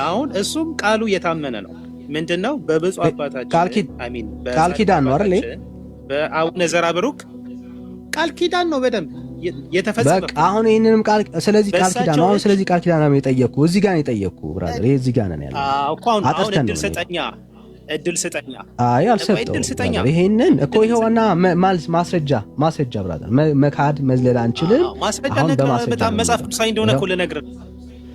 አሁን እሱም ቃሉ የታመነ ነው። ምንድነው? በብፁዕ አባታችን አሚን ቃል ኪዳን ነው አይደል? በአቡነ ዘራብሩክ ቃል ኪዳን ነው በደንብ የተፈጸመ። በቃ አሁን ይሄንንም ቃል ስለዚህ ቃል ኪዳን ነው። አሁን ስለዚህ ቃል ኪዳን ነው የጠየቅኩ። እዚህ ጋር ነው የጠየቅኩ ብራዘር። ይሄ እዚህ ጋር ነው ያለው። እኮ አሁን እድል ስጠኛ። አይ አልሰጠውም። ይሄንን እኮ ይሄውና ማስረጃ ብራዘር፣ መካድ መዝለል አንችልም። አሁን በጣም መጽሐፍ ቅዱሳዊ እንደሆነ እኮ ልነግርህ።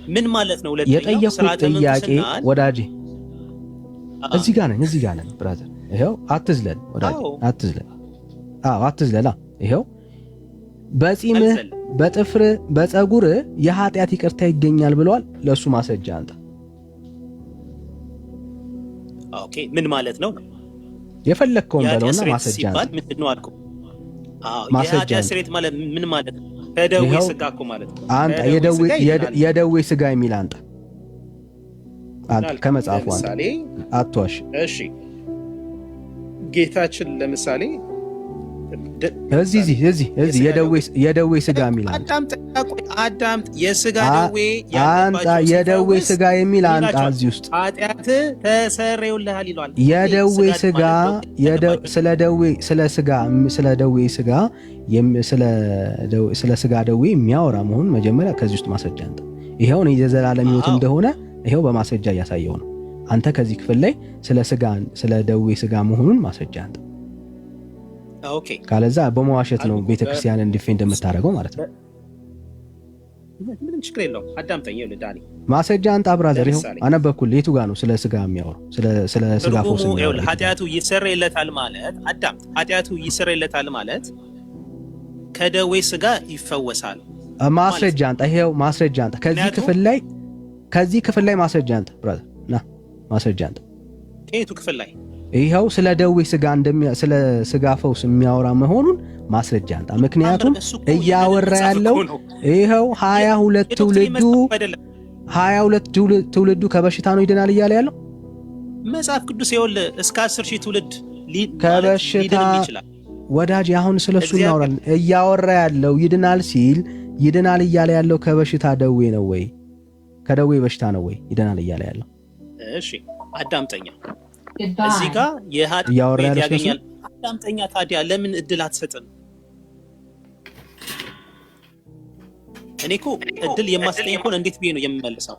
ምን ማለት ነው? የጠየቅኩት ጥያቄ ወዳጄ እዚህ ጋር ነኝ ብራዘር። ይሄው አትዝለል ወዳጄ፣ አትዝለል። አትዝለላ። ይሄው በጺምህ በጥፍር በፀጉር የኃጢአት ይቅርታ ይገኛል ብለዋል። ለሱ ማስረጃ አንተ። ኦኬ ምን ማለት ነው? የፈለከውን በለውና ማስረጃ አንተ። ምንድነው አልኩ? የኃጢአት ስርየት ማለት ምን ማለት ነው? ከደዌ ስጋ እኮ ማለት ነው። አንተ የደዌ ስጋ የሚል አንተ ከመጽሐፉ አንተ አትዋሽ። እሺ ጌታችን ለምሳሌ እዚህ የደዌ ስጋ የሚል አዳምጥ። የስጋ ደዌ አንጣ፣ የደዌ ስጋ የሚል አንጣ። እዚህ ውስጥ ኃጢአት ተሰረዩልሃል ይሏል። የደዌ ስጋ ስለ ስጋ ደዌ የሚያወራ መሆኑን መጀመሪያ ከዚህ ውስጥ ማስረጃ አንጣ። ይሄውን የዘላለም ሕይወት እንደሆነ ይሄው በማስረጃ እያሳየው ነው። አንተ ከዚህ ክፍል ላይ ስለ ደዌ ስጋ መሆኑን ማስረጃ አንጣ። ኦኬ ካለዛ በመዋሸት ነው ቤተክርስቲያንን ዲፌንድ የምታደርገው ማለት ነው። ምንም ችግር የለውም። አዳምጠኝ ዳኒ፣ ማስረጃ አንጣ ብራዘር። ይሄው አነበብኩልህ። የቱ ጋር ነው ስለ ስጋ የሚያወራው? ስለ ስጋ ፎስ ነው። ኃጢአቱ ይሰረይለታል ማለት አዳምጥ። ኃጢአቱ ይሰረይለታል ማለት ከደዌ ስጋ ይፈወሳል። ማስረጃ አንጣ። ይሄው ማስረጃ አንጣ። ከዚህ ክፍል ላይ ማስረጃ አንጣ ብራዘር። ና ማስረጃ አንጣ። ከየቱ ክፍል ላይ? ይሄው ስለ ደዌ ስጋ ስለ ስጋ ፈውስ የሚያወራ መሆኑን ማስረጃ አንጣ። ምክንያቱም እያወራ ያለው ይሄው 22 ትውልዱ ከበሽታ ነው ይድናል እያለ ያለው መጽሐፍ ቅዱስ። ይኸውልህ እስከ 10,000 ትውልድ ከበሽታ ወዳጅ፣ አሁን ስለሱ እናወራለን። እያወራ ያለው ይድናል ሲል ይድናል እያለ ያለው ከበሽታ ደዌ ነው ወይ ከደዌ በሽታ ነው ወይ ይድናል እያለ ያለው? እሺ አዳምጠኛ። እዚህ ጋር የኃጢአት ቤት ያገኛል። አዳምጠኛ። ታዲያ ለምን እድል አትሰጥም? እኔ እኮ እድል የማስጠይቅ ሆነ እንዴት ብዬ ነው የምመልሰው?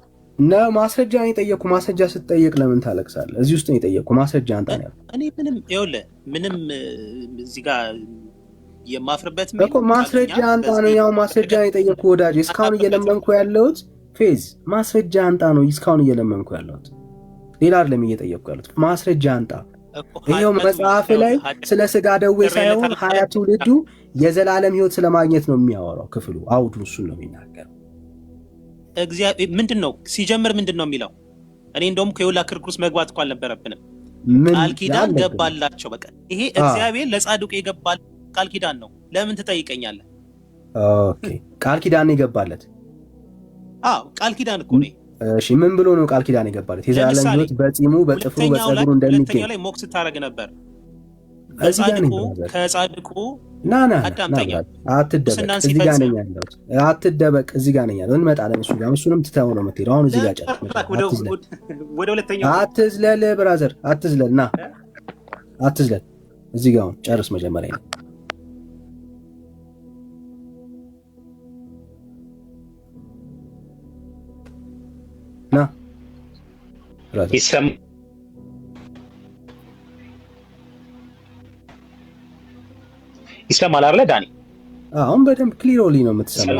ማስረጃ ነው የጠየቅኩ። ማስረጃ ስትጠየቅ ለምን ታለቅሳለህ? እዚህ ውስጥ ነው የጠየቅኩ። ማስረጃ አንተ ነው። እኔ ምንም እዚህ ጋር የማፍርበት እኮ ማስረጃ አንጣ ነው። ያው ማስረጃ ነው የጠየቅኩ ወዳጅ። እስካሁን እየለመንኩ ያለሁት ፌዝ ማስረጃ አንጣ ነው። እስካሁን እየለመንኩ ያለሁት ሌላ አይደለም እየጠየቅኩ ያለሁት። ማስረጃ አንጣ። ይሄው መጽሐፍ ላይ ስለ ስጋ ደዌ ሳይሆን 20 ትውልዱ የዘላለም ሕይወት ስለማግኘት ነው የሚያወራው ክፍሉ። አውዱ እሱን ነው የሚናገረው። እግዚአብሔር ምንድነው ሲጀምር ምንድነው የሚለው? እኔ እንደውም ከዮላ ክርክሩስ መግባት እንኳን አልነበረብንም። ቃል ኪዳን ገባላቸው። በቃ ይሄ እግዚአብሔር ለጻድቁ የገባል ቃል ኪዳን ነው። ለምን ትጠይቀኛለህ? ኦኬ ቃል ኪዳን የገባለት ቃል ኪዳን እኮ ነው። እሺ ምን ብሎ ነው ቃል ኪዳን የገባለት? የዘላለም ሕይወት በጺሙ በጥፍሩ በፀጉሩ እንደሚገኝ ሁለተኛው ላይ ሞክስ ታረግ ነበር። ከጻድቁ አዳምጠኛ። አትደበቅ፣ እዚህ ጋር ነኝ ያለሁት። አትደበቅ፣ እዚህ ጋር ነኝ ያለሁት። እንመጣለን እሱ ጋር። እሱንም ትተኸው ነው የምትሄደው። አሁን እዚህ ጋር ጨርስ። ወደ ሁለተኛው አትዝለል ብራዘር፣ አትዝለል። ና አትዝለል። እዚህ ጋር አሁን ጨርስ መጀመሪያ ነው። ና ይሰማል አይደል ዳኒ? አሁን በደንብ ክሊርሊ ነው የምትሰማው።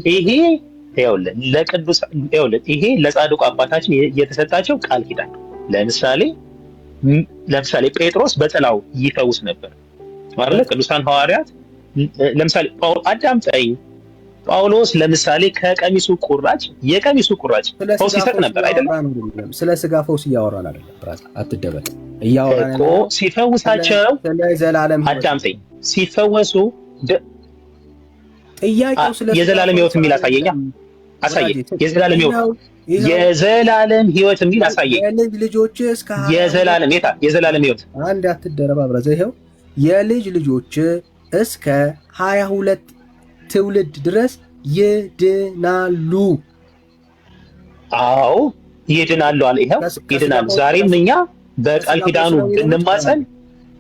ይሄ ይሄ ለጻድቁ አባታችን የተሰጣቸው ቃል ኪዳን። ለምሳሌ ጴጥሮስ በጥላው ይፈውስ ነበር ማለት ቅዱሳን ሐዋርያት። ለምሳሌ አዳምጠኝ። ጳውሎስ ለምሳሌ የቀሚሱ ቁራጭ ፈውስ ይሰጥ ነበር አይደለም? ስለ ስጋ ፈውስ እያወራን አይደለም ብራዛ፣ አትደበቅ። እያወራን እኮ ሲፈውሳቸው አዳምጠኝ። ሲፈወሱ ጥያቄው ስለ የዘላለም ሕይወት የሚል አሳየኝ። የዘላለም ሕይወት የሚል አሳየኝ። የልጅ ልጆች እስከ የዘላለም ሕይወት አንድ አትደረባ ብራዛ። ይሄው የልጅ ልጆች እስከ 22 ትውልድ ድረስ ይድናሉ። አዎ ይድናሉ አለ። ይሄው ይድናሉ። ዛሬም እኛ በቃል ኪዳኑ ብንማጸን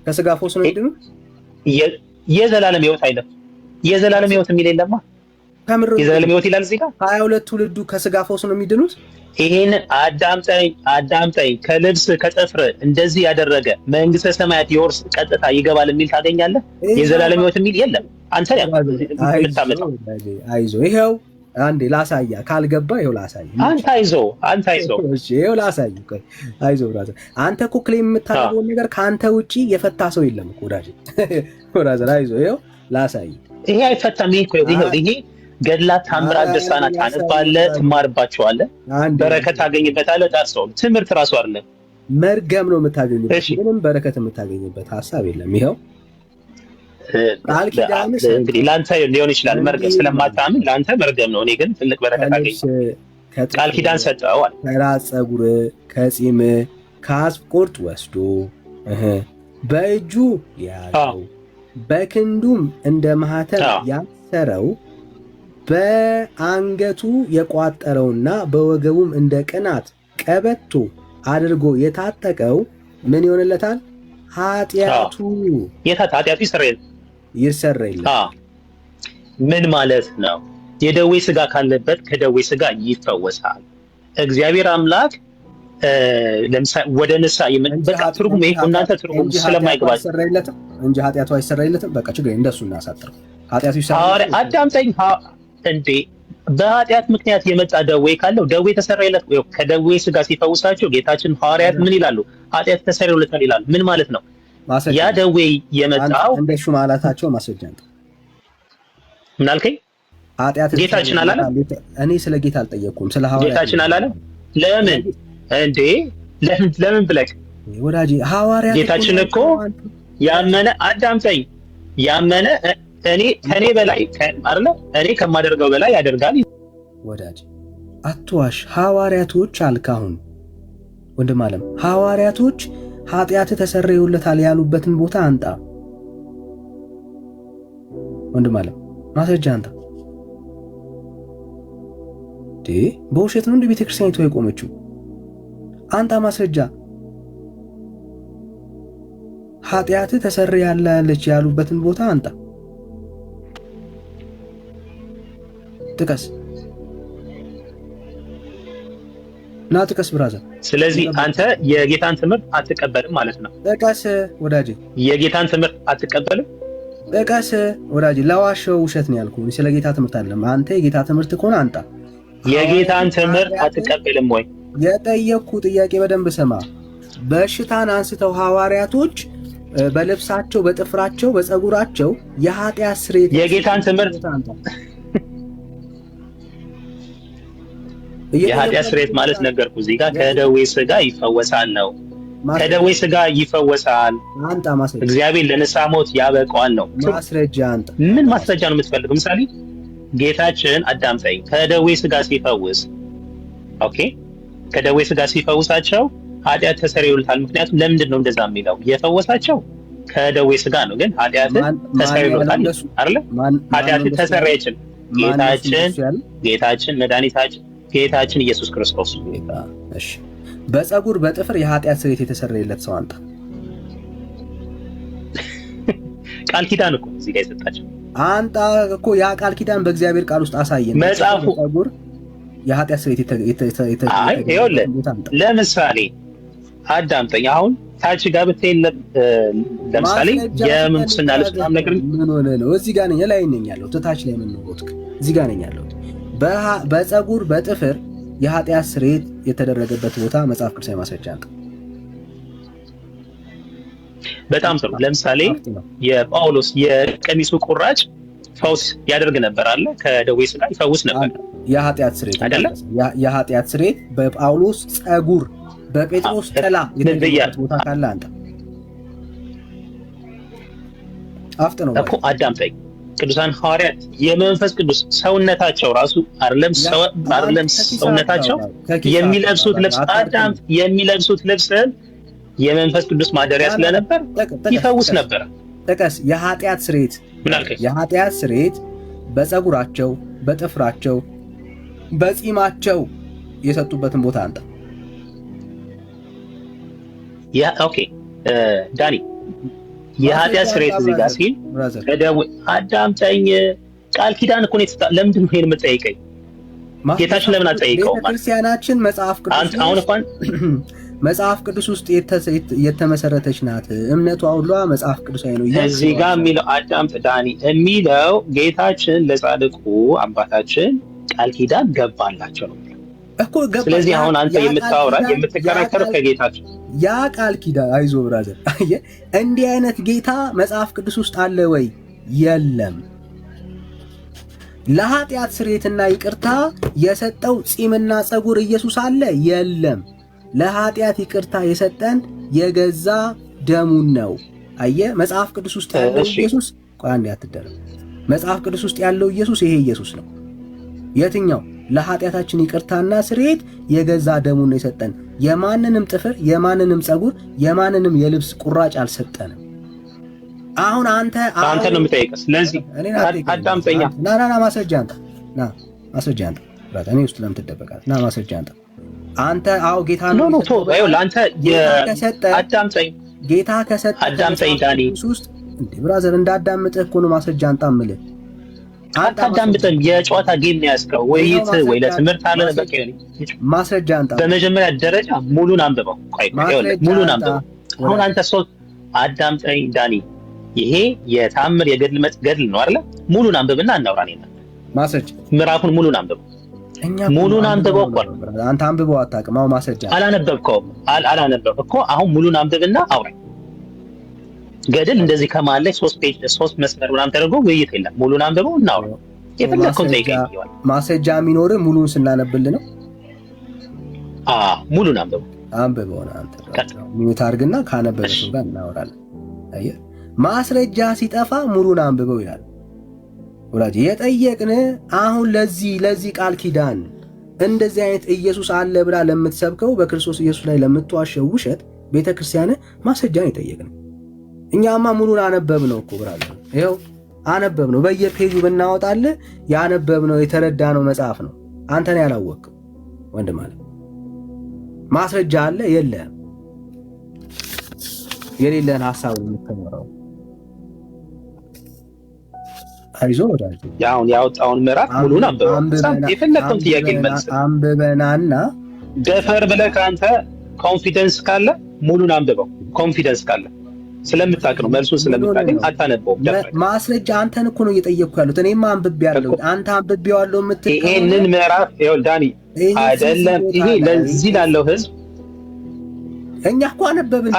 ከስጋ ፈውስ ነው ይድኑ። የዘላለም ሕይወት አይደለም። የዘላለም ሕይወት የሚል የለማ። የዘላለም ሕይወት ይላል እዚህ ጋር 22 ትውልዱ ከስጋ ፈውስ ነው የሚድኑት። ይሄን አዳምጠኝ ከልብስ ከጥፍር እንደዚህ ያደረገ መንግስተ ሰማያት የወርስ ቀጥታ ይገባል የሚል ታገኛለህ። የዘላለም ሕይወት የሚል የለም። አንተ የምታመጣው አይዞህ። ይሄው አንዴ ላሳያ፣ ካልገባ ይሄው ላሳያ። አንተ አይዞህ እሺ፣ ይሄው ላሳያ። አይዞህ ብራዘር፣ አንተ እኮ ክሌም የምታደርገው ነገር ከአንተ ውጪ የፈታ ሰው የለም እኮ ወዳጅ። ብራዘር አይዞህ፣ ይሄው ላሳያ። ይሄ አይፈታም። ይሄ ገድላት ታምራት ድርሳናት ታነባለህ፣ ትማርባቸዋለህ፣ በረከት ታገኝበታለህ። ዳርሰው ትምህርት ራሱ አይደለም መርገም ነው የምታገኝበት። ምንም በረከት የምታገኝበት ሀሳብ የለም። ይሄው ቃል ኪዳን እንግዲህ ለአንተ ሊሆን ይችላል መርገም ስለማታምን ለአንተ መርገም ነው። እኔ ግን ትልቅ በረከት አገኘ። ቃል ኪዳን ሰጠው አለ። ከራስ ፀጉር ከጺም ከአጽፍ ቁርጥ ወስዶ በእጁ ያለው በክንዱም እንደ ማህተም ያሰረው በአንገቱ የቋጠረውና በወገቡም እንደ ቅናት ቀበቶ አድርጎ የታጠቀው ምን ይሆንለታል? ኃጢአቱ ይሰረይለታል። ምን ማለት ነው? የደዌ ስጋ ካለበት ከደዌ ስጋ ይፈወሳል። እግዚአብሔር አምላክ ለምሳሌ ወደ ንሳ የምንበቃ ትርጉም ይሄ እናንተ ትርጉም ስለማይገባችሁ እንጂ ኃጢአቱ አይሰረይለትም። በቃ ችግር እንደሱ እናሳጥረው። ኃጢአቱ ይሰረይለታል። አዳምጠኝ እንዴ! በኃጢአት ምክንያት የመጣ ደዌ ካለው ደዌ ተሰረየለት። ከደዌ ስጋ ሲፈውሳቸው ጌታችን ሐዋርያት ምን ይላሉ? ኃጢአት ተሰረየለታል ይላሉ። ምን ማለት ነው? ያ ደዌ የመጣው እንደሱ ማለታቸው ማስረጃ ነው። ምን አልከኝ? ኃጢአት ጌታችን አላለም። እኔ ስለ ጌታ አልጠየቅኩም፣ ስለ ሐዋርያት ጌታችን አላለም። ለምን እንዴ? ለምን ብለህ ወዳጄ፣ ሐዋርያት ጌታችን እኮ ያመነ አዳምጠኝ፣ ያመነ እኔ ከኔ በላይ አይደለ? እኔ ከማደርገው በላይ ያደርጋል። ወዳጄ አትዋሽ። ሐዋርያቶች አልካሁን ወንድም አለም ሐዋርያቶች ኃጢአት ተሰረዩለታል ያሉበትን ቦታ አንጣ። ወንድም አለም ማስረጃ አንጣ። በውሸት ነው እንደ ቤተክርስቲያኒቱ የቆመችው? አንጣ ማስረጃ። ኃጢአት ተሰረያለች ያሉበትን ቦታ አንጣ። ጥቀስ ና ጥቀስ ብራዘር። ስለዚህ አንተ የጌታን ትምህርት አትቀበልም ማለት ነው። ጥቀስ ወዳጄ። የጌታን ትምህርት አትቀበልም? ጥቀስ ወዳጄ። ለዋሸው ውሸት ነው ያልኩህ፣ ስለ ጌታ ትምህርት አይደለም። አንተ የጌታ ትምህርት ከሆነ አንጣ። የጌታን ትምህርት አትቀበልም ወይ? የጠየቅኩ ጥያቄ በደንብ ስማ። በሽታን አንስተው ሐዋርያቶች በልብሳቸው፣ በጥፍራቸው፣ በፀጉራቸው የኃጢአት ስርየት የጌታን ትምህርት የኃጢአት ስርየት ማለት ነገርኩ። እዚህ ጋር ከደዌ ስጋ ይፈወሳል ነው። ከደዌ ስጋ ይፈወሳል። አንጣ ማስረጃ። እግዚአብሔር ለንስሐ ሞት ያበቃዋል ነው። ማስረጃ አንጣ። ምን ማስረጃ ነው የምትፈልገው? ምሳሌ ጌታችን አዳምጠኝ፣ ከደዌ ስጋ ሲፈውስ ኦኬ፣ ከደዌ ስጋ ሲፈውሳቸው ኃጢአት ተሰረዩለታል። ምክንያቱም ለምንድን ነው እንደዛ የሚለው? የፈወሳቸው ከደዌ ስጋ ነው፣ ግን ኃጢአት ተሰረዩለታል አይደል? ኃጢአት ተሰረየችን ጌታችን መድኃኒታችን ጌታችን ኢየሱስ ክርስቶስ። እሺ፣ በፀጉር በጥፍር የኃጢአት ስርየት የተሰረየለት ሰው አንተ። ቃል ኪዳን እኮ እዚህ ጋር የሰጣቸው አንተ እኮ ያ ቃል ኪዳን በእግዚአብሔር ቃል ውስጥ አሳየን። መጽሐፉ ፀጉር የኃጢአት ስርየት ይኸውልህ፣ ለምሳሌ አዳምጠኝ። አሁን ታች ጋር ብትሄድ ለምሳሌ የምንኩስና ልብስ ምናምን ነገር ምን ሆነ ነው? እዚህ ጋር ነኝ፣ ላይ ነኝ ያለሁት። ታች ላይ ምን ነው? እዚህ ጋር ነኝ ያለሁት። በፀጉር በጥፍር የኃጢአት ስርየት የተደረገበት ቦታ መጽሐፍ ቅዱሳዊ ማስረጃ አለ። በጣም ጥሩ። ለምሳሌ የጳውሎስ የቀሚሱ ቁራጭ ፈውስ ያደርግ ነበር አለ። ከደዌ ስጋ ይፈውስ ነበር። የኃጢአት ስርየት አይደለ? የኃጢአት ስርየት በጳውሎስ ፀጉር በጴጥሮስ ጥላ የተደረገበት ቦታ ካለ አንተ አፍጥ ነው እኮ አዳምጠኝ። ቅዱሳን ሐዋርያት የመንፈስ ቅዱስ ሰውነታቸው ራሱ አይደለም ሰውነታቸው የሚለብሱት ልብስ አዳምጥ፣ የሚለብሱት ልብስ የመንፈስ ቅዱስ ማደሪያ ስለነበር ይፈውስ ነበር። ጥቀስ። የኃጢአት ስርየት የኃጢአት ስርየት በፀጉራቸው፣ በጥፍራቸው፣ በጺማቸው የሰጡበትን ቦታ አንተ ያ ኦኬ ዳኒ የኃጢአት ስርየት እዚህ ጋር ሲል አዳምጠኝ። ቃል ኪዳን እኮ ነው የተሰጠው። ለምንድን ነው ይሄን የምትጠይቀኝ? ጌታችን ለምን አትጠይቀውም? ቤተክርስቲያናችን መጽሐፍ ቅዱስ ውስጥ የተመሰረተች ናት። እምነቷ ሁሉ መጽሐፍ ቅዱሳዊ ነው። እዚህ ጋር የሚለው አዳምጥ ዳኒ የሚለው ጌታችን ለጻድቁ አባታችን ቃል ኪዳን ገባላቸው ነው እኮ ገባ። ስለዚህ አሁን አንተ የምትከራከረው ከጌታችን ያ ቃል ኪዳን አይዞ ብራዘር፣ እንዲህ አይነት ጌታ መጽሐፍ ቅዱስ ውስጥ አለ ወይ? የለም። ለኃጢአት ስርየትና ይቅርታ የሰጠው ጺምና ጸጉር ኢየሱስ አለ? የለም። ለኃጢአት ይቅርታ የሰጠን የገዛ ደሙን ነው። አየ መጽሐፍ ቅዱስ ውስጥ ያለው ኢየሱስ ቋንዴ አትደረም። መጽሐፍ ቅዱስ ውስጥ ያለው ኢየሱስ ይሄ ኢየሱስ ነው። የትኛው? ለኃጢአታችን ይቅርታና ስርየት የገዛ ደሙን ነው የሰጠን። የማንንም ጥፍር፣ የማንንም ጸጉር፣ የማንንም የልብስ ቁራጭ አልሰጠንም። አሁን አንተ ነው የምጠይቀው። ስለዚህ አዳምጠኛ ና ማስረጃ አንተ ማስረጃ አንተ ብራታ እኔ ውስጥ ለምን ትደበቃለህ? ና ማስረጃ አንተ አንተ አዎ ጌታ ነው ኖ ለአንተ አዳምጠኝ ጌታ ከሰጠ አዳምጠኝ ዳኒ ውስጥ እንዴ ብራዘር እንዳዳምጥህ እኮ ነው ማስረጃ አንተ አምልህ አታዳምጥም። የጨዋታ ጌም ነው ያዝከው ወይት ወይ ለትምህርት አለ በቃ ማስረጃ አንተ በመጀመሪያ ደረጃ ሙሉን አንብበው። ሙሉን አንብበው። አሁን አንተ ሰው አዳምጠኝ ዳኒ ይሄ የታምር የገድል ነው አይደል? ሙሉን አንብብና እናውራ ነው ማስረጃ ምዕራፉን ሙሉን አንብበው። ሙሉን አንብበው እኮ አንተ አንብበው አታውቅም። አሁን ማስረጃ አላነበብከውም እኮ አሁን ሙሉን አንብብና አውራ። ገድል እንደዚህ ከመሀል ላይ 3 መስመር ምናምን ተደርጎ ውይይት የለም። ሙሉን አንብበው እናውራ። የፈለከውን ጠይቀኝ። ማስረጃ የሚኖርህ ሙሉን ስናነብልህ ነው። ሙሉን አንብበው አንተ ሚዩት አድርግና ካነበበ ሰው ጋር እናወራለን። አየህ ማስረጃ ሲጠፋ ሙሉን አንብበው ይላል። ወላጅ የጠየቅን አሁን ለዚህ ቃል ኪዳን እንደዚህ አይነት ኢየሱስ አለ ብላ ለምትሰብከው በክርስቶስ ኢየሱስ ላይ ለምትዋሸው ውሸት ቤተክርስቲያን ማስረጃን የጠየቅን። እኛማ ሙሉን አነበብነው እኮ ብራዘር፣ ይኸው አነበብነው። በየፔጁ ብናወጣልህ ያነበብነው የተረዳነው መጽሐፍ ነው። አንተ ነህ ያላወቅኸው ወንድም አለ። ማስረጃ አለ የለህም። የሌለህን ሐሳብ የምትመራው አይዞህ ወዳጅ ያውን ያወጣውን ምዕራፍ ሙሉን አንብበው። የፈለከውን ጥያቄ መልስ አንብበናና ደፈር ብለህ ካንተ ኮንፊደንስ ካለ ሙሉን አንብበው። ኮንፊደንስ ካለ ስለምታውቅ ነው መልሱን ስለምታውቅ አታነበውም። ማስረጃ አንተን እኮ ነው እየጠየቅኩ ያሉት። እኔማ አንብቤያለሁ። አንተ አንብቤዋለሁ የምትል ይሄንን ምዕራፍ ይኸውልህ ዳኒ አይደለም ይሄ ለዚህ ላለው ህዝብ እኛ እኮ አነበብን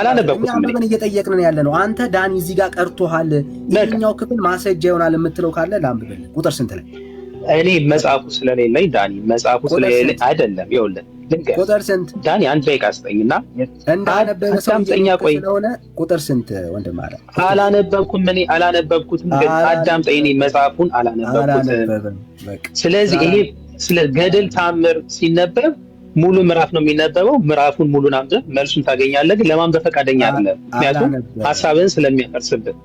እየጠየቅን ያለ ነው። አንተ ዳኒ እዚህ ጋር ቀርቶሃል። ይሄኛው ክፍል ማስረጃ ይሆናል የምትለው ካለ ላንብብልህ። ቁጥር ስንት ላይ? እኔ መጽሐፉ ስለሌለኝ ዳኒ መጽሐፉ ስለሌለኝ አይደለም። ይኸውልህ ቁጥር ስንት ዳኒ? አንድ ደቂቃ ስጠኝና እንዳነበበ ሰው ስለሆነ ቁጥር ስንት ወንድም አለ? አላነበብኩም። እኔ አላነበብኩትም፣ ግን አዳምጠኝ። እኔ መጽሐፉን አላነበብኩትም። ስለዚህ ይሄ ስለ ገድል ታምር ሲነበብ ሙሉ ምዕራፍ ነው የሚነበበው። ምዕራፉን ሙሉን አንብበህ መልሱን ታገኛለህ። ግን ለማንበብ ፈቃደኛ አይደለም፣ ምክንያቱም ሐሳብህን ስለሚያፈርስብህ።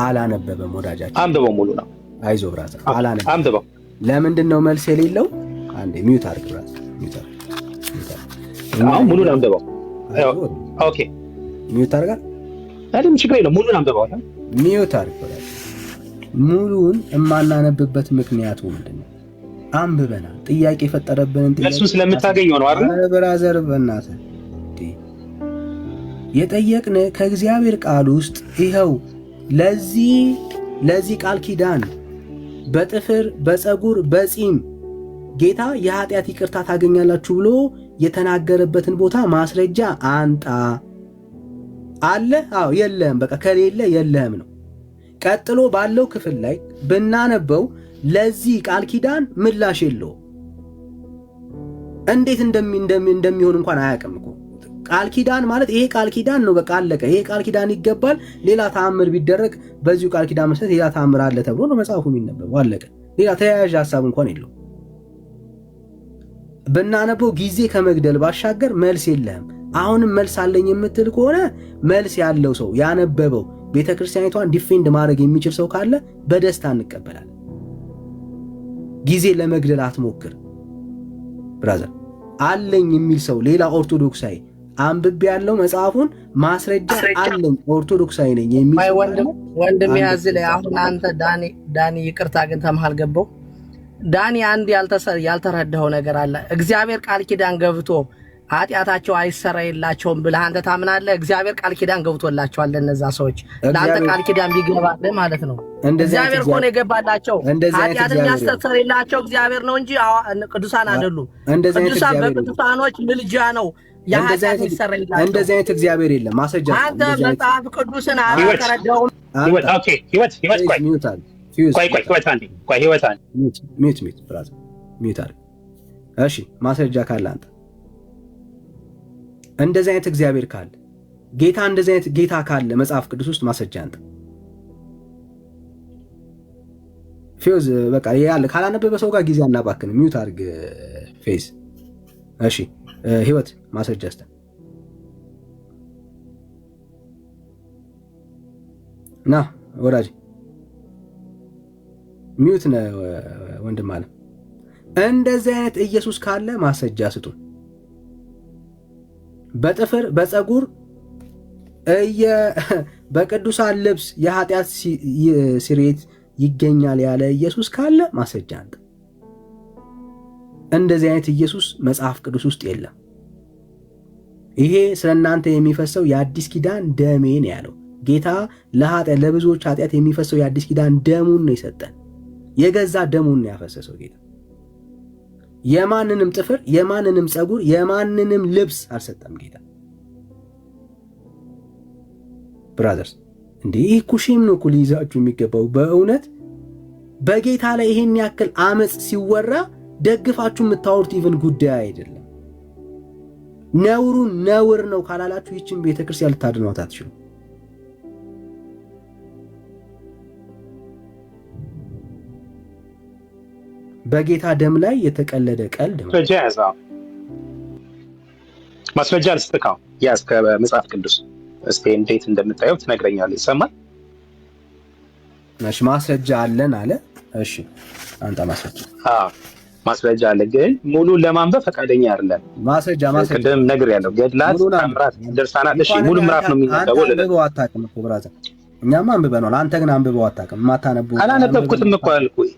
አላነበበም ወዳጃችን። አንብበው፣ ሙሉ ነው። አይዞህ ብራዘር፣ አላነበበም። አንብበው። ለምንድን ነው መልስ የሌለው? አንዴ ሚዩት አድርግ ብራዘር፣ ሚዩት አድርግ። አሁን ሙሉን አንብበው። ኦኬ፣ ሚዩት አድርጋ። አይደለም ችግር የለውም። ሙሉን አንብበው። ሚዩት አድርግ ብራዘር። ሙሉን የማናነብበት ምክንያቱ ምንድን ነው? አንብበናል። ጥያቄ የፈጠረብንን ጥያቄ መልሱን ስለምታገኘው ነው አይደል? ብራዘር በእናትህ የጠየቅን ከእግዚአብሔር ቃል ውስጥ ይኸው ለዚህ ቃል ኪዳን በጥፍር በፀጉር በፂም ጌታ የኃጢአት ይቅርታ ታገኛላችሁ ብሎ የተናገረበትን ቦታ ማስረጃ አንጣ አለ። አዎ የለህም። በቃ ከሌለ የለህም ነው። ቀጥሎ ባለው ክፍል ላይ ብናነበው ለዚህ ቃል ኪዳን ምላሽ የለው። እንዴት እንደሚሆን እንኳን አያውቅም እኮ። ቃል ኪዳን ማለት ይሄ ቃል ኪዳን ነው፣ በቃ አለቀ። ይሄ ቃል ኪዳን ይገባል። ሌላ ተአምር ቢደረግ በዚሁ ቃል ኪዳን መሰረት ሌላ ተአምር አለ ተብሎ ነው መጽሐፉ የሚነበበው። አለቀ። ሌላ ተያያዥ ሐሳብ እንኳን የለው። ብናነበው ጊዜ ከመግደል ባሻገር መልስ የለህም። አሁንም መልስ አለኝ የምትል ከሆነ መልስ ያለው ሰው ያነበበው ቤተክርስቲያኒቷን ዲፌንድ ማድረግ የሚችል ሰው ካለ በደስታ እንቀበላለን። ጊዜ ለመግደል አትሞክር ብራዘር። አለኝ የሚል ሰው ሌላ ኦርቶዶክሳዊ አንብቤ ያለው መጽሐፉን ማስረጃ አለኝ ኦርቶዶክሳዊ ነኝ የሚል ወንድም ያዝ ላይ አሁን አንተ ዳኒ ይቅርታ ግን ተመሃል ገባው ዳኒ አንድ ያልተረዳው ነገር አለ። እግዚአብሔር ቃል ኪዳን ገብቶ ኃጢአታቸው አይሰረይላቸውም ብለህ አንተ ታምናለህ? እግዚአብሔር ቃል ኪዳን ገብቶላቸዋል ለነዛ ሰዎች። ለአንተ ቃል ኪዳን ቢገባልህ ማለት ነው እግዚአብሔር እኮ ነው የገባላቸው። ኃጢአትን ያስተሰርይላቸው እግዚአብሔር ነው እንጂ ቅዱሳን አይደሉም። ቅዱሳን በቅዱሳኖች ምልጃ ነው የኃጢአት ይሰረይላቸው። እንደዚህ አይነት እግዚአብሔር የለም። ማስረጃ አንተ መጽሐፍ ቅዱስን አልተረዳውም። ኦኬ ህይወት እሺ ማስረጃ ካለ አንተ እንደዚህ አይነት እግዚአብሔር ካለ ጌታ እንደዚህ አይነት ጌታ ካለ መጽሐፍ ቅዱስ ውስጥ ማስረጃ አንተ ፌዝ በቃ ያለ ካላነበበ ሰው ጋር ጊዜ አናባክን። ሚውት አድርግ ፌዝ። እሺ ህይወት ማስረጃ እስተ ና ወራጅ ሚውት ነው ወንድም አለ። እንደዚህ አይነት ኢየሱስ ካለ ማስረጃ ስጡ። በጥፍር በፀጉር በቅዱሳን ልብስ የኃጢአት ስርየት ይገኛል ያለ ኢየሱስ ካለ ማስረጃ አንተ። እንደዚህ አይነት ኢየሱስ መጽሐፍ ቅዱስ ውስጥ የለም። ይሄ ስለናንተ የሚፈሰው የአዲስ ኪዳን ደሜ ነው ያለው ጌታ። ለብዙዎች ኃጢአት የሚፈሰው የአዲስ ኪዳን ደሙን ነው የሰጠን። የገዛ ደሙን ነው ያፈሰሰው ጌታ። የማንንም ጥፍር የማንንም ፀጉር የማንንም ልብስ አልሰጠም ጌታ። ብራዘርስ እንዲህ ኩሽም ነው ኩል ይዛችሁ የሚገባው። በእውነት በጌታ ላይ ይሄን ያክል አመጽ ሲወራ ደግፋችሁ የምታወሩት ኢቭን ጉዳይ አይደለም። ነውሩን ነውር ነው ካላላችሁ ይችን ቤተክርስቲያን ልታድኗት አትችሉ። በጌታ ደም ላይ የተቀለደ ቀልድ ነው። ማስረጃ ልስጥካው ያዝ ከመጽሐፍ ቅዱስ እስቲ እንዴት እንደምታየው ትነግረኛለህ። ይሰማል? እሺ ማስረጃ አለን አለ። እሺ አንተ ማስረጃ ማስረጃ አለ፣ ግን ሙሉን ለማንበብ ፈቃደኛ አይደለም። ማስረጃ ቅድም ነግሬያለሁ። ገድላት፣ ተአምራት፣ ድርሳናት። እሺ ሙሉ ምዕራፍ ነው የሚነበበው። ለደው አታውቅም እኮ ብራዘር፣ እኛማ አንብበናል። አንተ ግን አንብበው አታውቅም። የማታነበው አላነበብኩትም እኮ አልኩህ።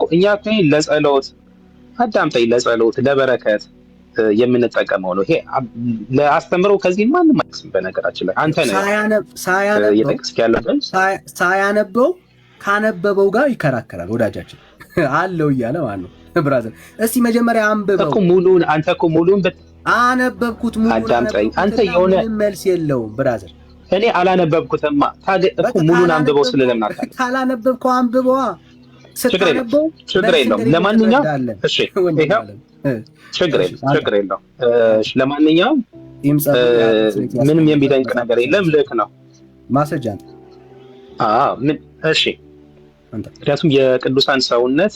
እኛ እኮ ለጸሎት አዳምጠኝ፣ ለጸሎት ለበረከት የምንጠቀመው ነው። ይሄ ለአስተምሮ ከዚህ ማንም አይስም። በነገራችን ላይ አንተ ነህ ሳያነበው ካነበበው ጋር ይከራከራል ወዳጃችን አለው እያለ ማለት ነው። ብራዘር እስቲ መጀመሪያ አንብበው እኮ ሙሉን። አንተ እኮ ሙሉን አነበብኩት ሙሉን አዳምጠኝ። አንተ የሆነ መልስ የለውም ብራዘር። እኔ አላነበብኩትም። እኮ ሙሉን አንብበው ስለለምናካ ካላነበብከው አንብበዋ። ስታነበው ችግር የለውም። ለማንኛውም እሺ ችግር የለውም። እሺ ለማንኛውም ምንም የሚደንቅ ነገር የለም። ልክ ነው። ማስረጃ ምን? እሺ ምክንያቱም የቅዱሳን ሰውነት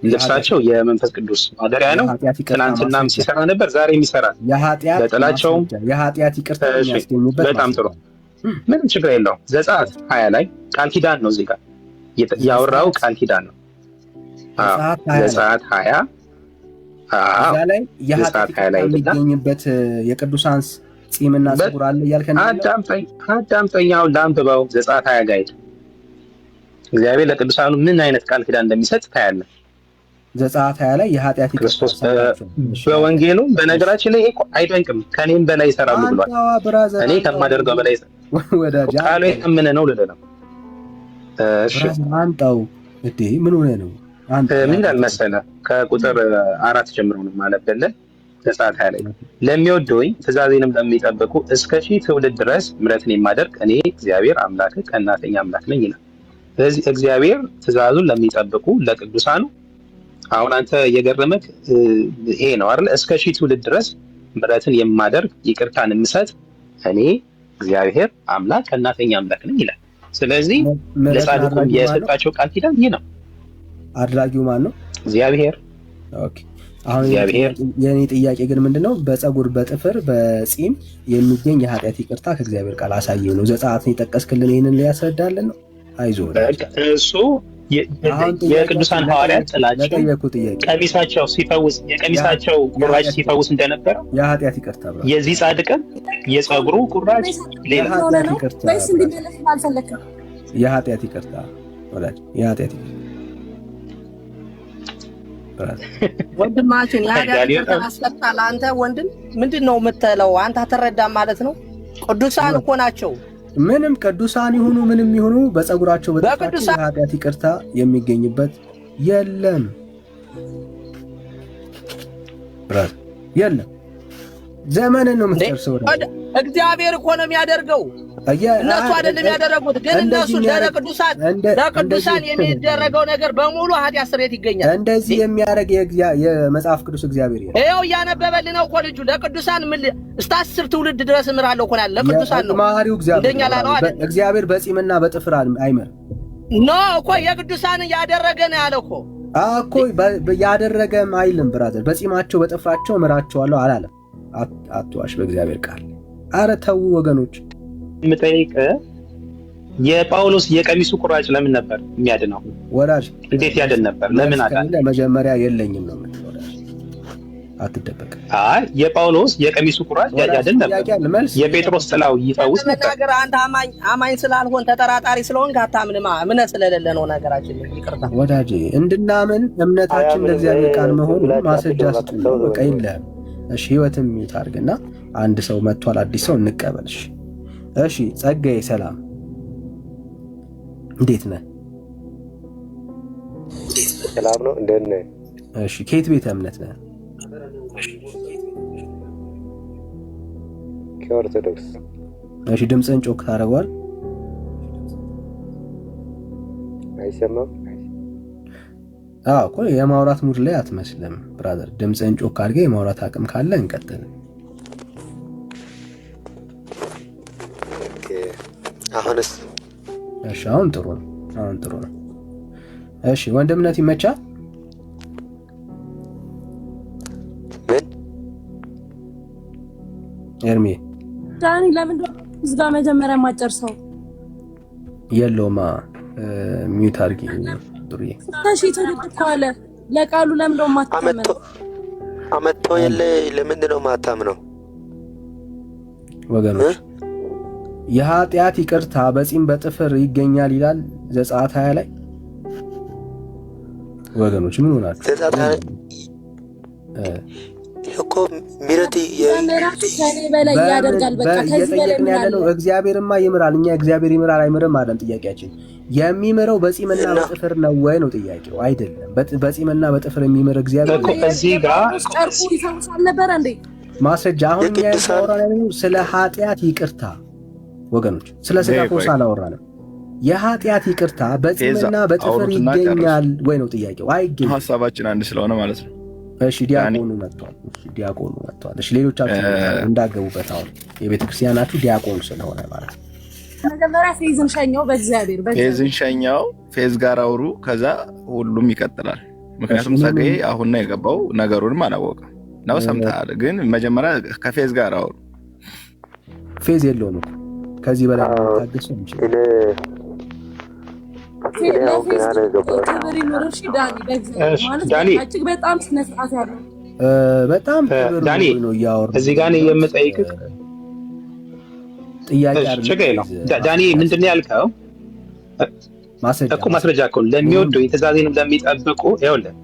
ልብሳቸው የመንፈስ ቅዱስ ማደሪያ ነው። ትናንትናም ሲሰራ ነበር፣ ዛሬም ይሰራል። ለጥላቸውም የኃጢአት ይቅርታ የሚያስገኙበት። በጣም ጥሩ፣ ምንም ችግር የለውም። ዘጸአት 20 ላይ ቃል ኪዳን ነው እዚህ ጋር ያወራው ቃል ኪዳን ነው። ዘጸአት 20 ላይ የኃጢአት ይቅርታ የሚገኝበት የቅዱሳን ጺምና ፀጉር አለ እያልከን አዳምጠኝ። አሁን ለአንብበው ዘጸአት 20 ጋር እግዚአብሔር ለቅዱሳኑ ምን አይነት ቃል ኪዳን እንደሚሰጥ ታያለህ። ዘጸአት 20 ላይ የኃጢአት ክርስቶስ በወንጌሉ በነገራችን ላይ አይደንቅም። ከኔም በላይ ይሰራሉ ብሏል። እኔ ከማደርገው በላይ ወዳጅ ቃሉ የታመነ ነው ልልህ ነው። እሺ አንጣው እዴ ምን ሆነ ነው? ምን ይላል መሰለህ? ከቁጥር 4 ጀምሮ ነው ማለት አይደለም። ዘጸአት 20 ላይ ለሚወዱኝ ትእዛዜንም ለሚጠብቁ እስከ ሺህ ትውልድ ድረስ ምሕረትን የማደርግ እኔ እግዚአብሔር አምላክህ ቀናተኛ አምላክ ነኝ ይላል። ስለዚህ እግዚአብሔር ትእዛዙን ለሚጠብቁ ለቅዱሳኑ አሁን አንተ የገረመክ ይሄ ነው አይደል? እስከ ሺህ ትውልድ ድረስ ምሕረትን የማደርግ ይቅርታን የምሰጥ እኔ እግዚአብሔር አምላክ ቀናተኛ አምላክ ነኝ ይላል። ስለዚህ ለጻድቁም የሰጣቸው ቃል ኪዳን ይህ ነው። አድራጊው ማን ነው? እግዚአብሔር። ኦኬ አሁን የኔ ጥያቄ ግን ምንድነው? በፀጉር በጥፍር በጺም የሚገኝ የኃጢአት ይቅርታ ከእግዚአብሔር ቃል አሳየው ነው። ዘጸአትን የጠቀስክልን ይሄንን ሊያስረዳልን ነው። አይዞህ እሱ የቅዱሳን ሐዋርያት ጥላቸው ቀሚሳቸው ሲፈውስ የቀሚሳቸው ቁራጭ ሲፈውስ እንደነበረ የኃጢአት ይቅርታ ብራ የዚህ ጻድቅም የጸጉሩ ቁራጭ ሌላ ወይስ እንዲመለስ አልፈለክም? የኃጢአት ይቅርታ ወላጅ የኃጢአት ይቅርታ ወንድማችን የኃጢአት ይቅርታ አስፈጣል። አንተ ወንድም ምንድነው የምትለው? አንተ አትረዳም ማለት ነው። ቅዱሳን እኮ ናቸው። ምንም ቅዱሳን ይሁኑ ምንም ይሁኑ በጸጉራቸው በጥፋታቸው የኃጢአት ይቅርታ የሚገኝበት የለም ብራዝ የለም። ዘመንን ነው የምትጨርሰው። እግዚአብሔር እኮ ነው የሚያደርገው፣ እነሱ አይደለም ያደረጉት። ግን እነሱ ለቅዱሳን የሚደረገው ነገር በሙሉ ኃጢአት ስርየት ይገኛል። እንደዚህ የሚያደርግ የመጽሐፍ ቅዱስ እግዚአብሔር ይኸው እያነበበልን ነው እኮ ልጁ። ለቅዱሳን ምን እስከ 10 ትውልድ ድረስ እምራለሁ እኮ ያለ ለቅዱሳን ነው ማህሪው እግዚአብሔር በጺምና በጥፍር አይመርም ኖ እኮ የቅዱሳን ያደረገ ነው ያለው እኮ ያደረገም አይልም ብራዘር። በጺማቸው በጥፍራቸው እምራቸዋለሁ አላለም። አትዋሽ በእግዚአብሔር ቃል። አረ ተው ወገኖች። የምጠይቅ የጳውሎስ የቀሚሱ ቁራጭ ለምን ነበር የሚያድነው? ወዳጅ እንዴት ያድን ነበር? ለምን አዳነ? መጀመሪያ የለኝም ነው የምትለው ወዳጅ፣ አትደበቅ። አይ የጳውሎስ የቀሚሱ ቁራጭ ያድን ነበር። የጴጥሮስ ጥላው ይፈውስ ነበር። ነገር አንተ አማኝ ስላልሆን ተጠራጣሪ ስለሆንክ አታምንማ። እምነት ስለሌለ ነው ነገራችን። ይቅርታ ወዳጅ፣ እንድናምን እምነታችን ለእግዚአብሔር ቃል መሆኑ ማስረጃ ስጡን። በቃ የለም። እሺ ህይወትም ይታርግና አንድ ሰው መጥቷል፣ አዲስ ሰው እንቀበልሽ። እሺ ጸጋዬ ሰላም፣ እንዴት ነህ? ሰላም ነው። እንዴት ነህ? እሺ ከየት ቤተ እምነት ነህ? ከኦርቶዶክስ። እሺ ድምፅህን ጮክ ታደርገዋል? አይሰማም? አዎ እኮ የማውራት ሙድ ላይ አትመስልም ብራዘር። ድምፅህን ጮክ አድርገህ የማውራት አቅም ካለ እንቀጥል። አሁንስ? እሺ አሁን ጥሩ ነው። አሁን ጥሩ ነው። እሺ ወንድምነት ይመቻል? ምን ኤርሚ ዳኒ ለምንድን ነው እዚህ ጋር መጀመሪያ ማጨርሰው? የለውማ ሚዩት አድርጊ ጥሩዬ። ታሺ ተደቅቷል ለቃሉ ለምን ነው ማታመነው? አመጥቶ የለ ለምንድን ነው ማታምነው? ወገኖች የኃጢአት ይቅርታ በጺም በጥፍር ይገኛል ይላል ዘጸአት 20 ላይ። ወገኖች ምን ሆናል? ዘጸአት እኮ ሚረቲ የመራቱ ከኔ በላይ ያደርጋል። በቃ ከዚህ በላይ ምን አለ? እግዚአብሔርማ ይምራል። እኛ እግዚአብሔር ይምራል አይምርም አይደል ጥያቄያችን። የሚምረው በጺምና በጥፍር ነው ወይ ነው ጥያቄው። አይደለም በጺምና በጥፍር የሚምር እግዚአብሔር እኮ እዚህ ጋር ጨርቁ ይፈውሳል ነበር እንዴ? ማስረጃ አሁን ያወራን ስለ ኃጢአት ይቅርታ ወገኖች፣ ስለ ስጋ ፈውስ አላወራንም። የኃጢአት ይቅርታ በጺምና በጥፍር ይገኛል ወይ ነው ጥያቄው። አይገኝም። ሐሳባችን አንድ ስለሆነ ማለት ነው። እሺ ዲያቆኑ መጥቷል። እሺ ሌሎቻችሁ እንዳገቡበት አሁን የቤተ ክርስቲያናችሁ ዲያቆኑ ስለሆነ ማለት ነው። መጀመሪያ ፌዝን ሸኘው በእግዚአብሔር ፌዝን ሸኘው፣ ፌዝ ጋር አውሩ፣ ከዛ ሁሉም ይቀጥላል። ምክንያቱም ጸጋዬ አሁን ነው የገባው፣ ነገሩንም አላወቀም ነው። ሰምተሃል? ግን መጀመሪያ ከፌዝ ጋር አውሩ። ፌዝ የለውም እኮ ከዚህ በላይ ታገሱ እንጂ በጣም ዳኒ ነው ያወራ። እዚህ ጋር ነው የምጠይቅህ ጥያቄ አይደለም። ችግር የለውም ዳኒ፣ ምንድነው ያልከው? ማስረጃ እኮ ለሚወደው ትእዛዜንም ለሚጠብቁ ይኸውልህ፣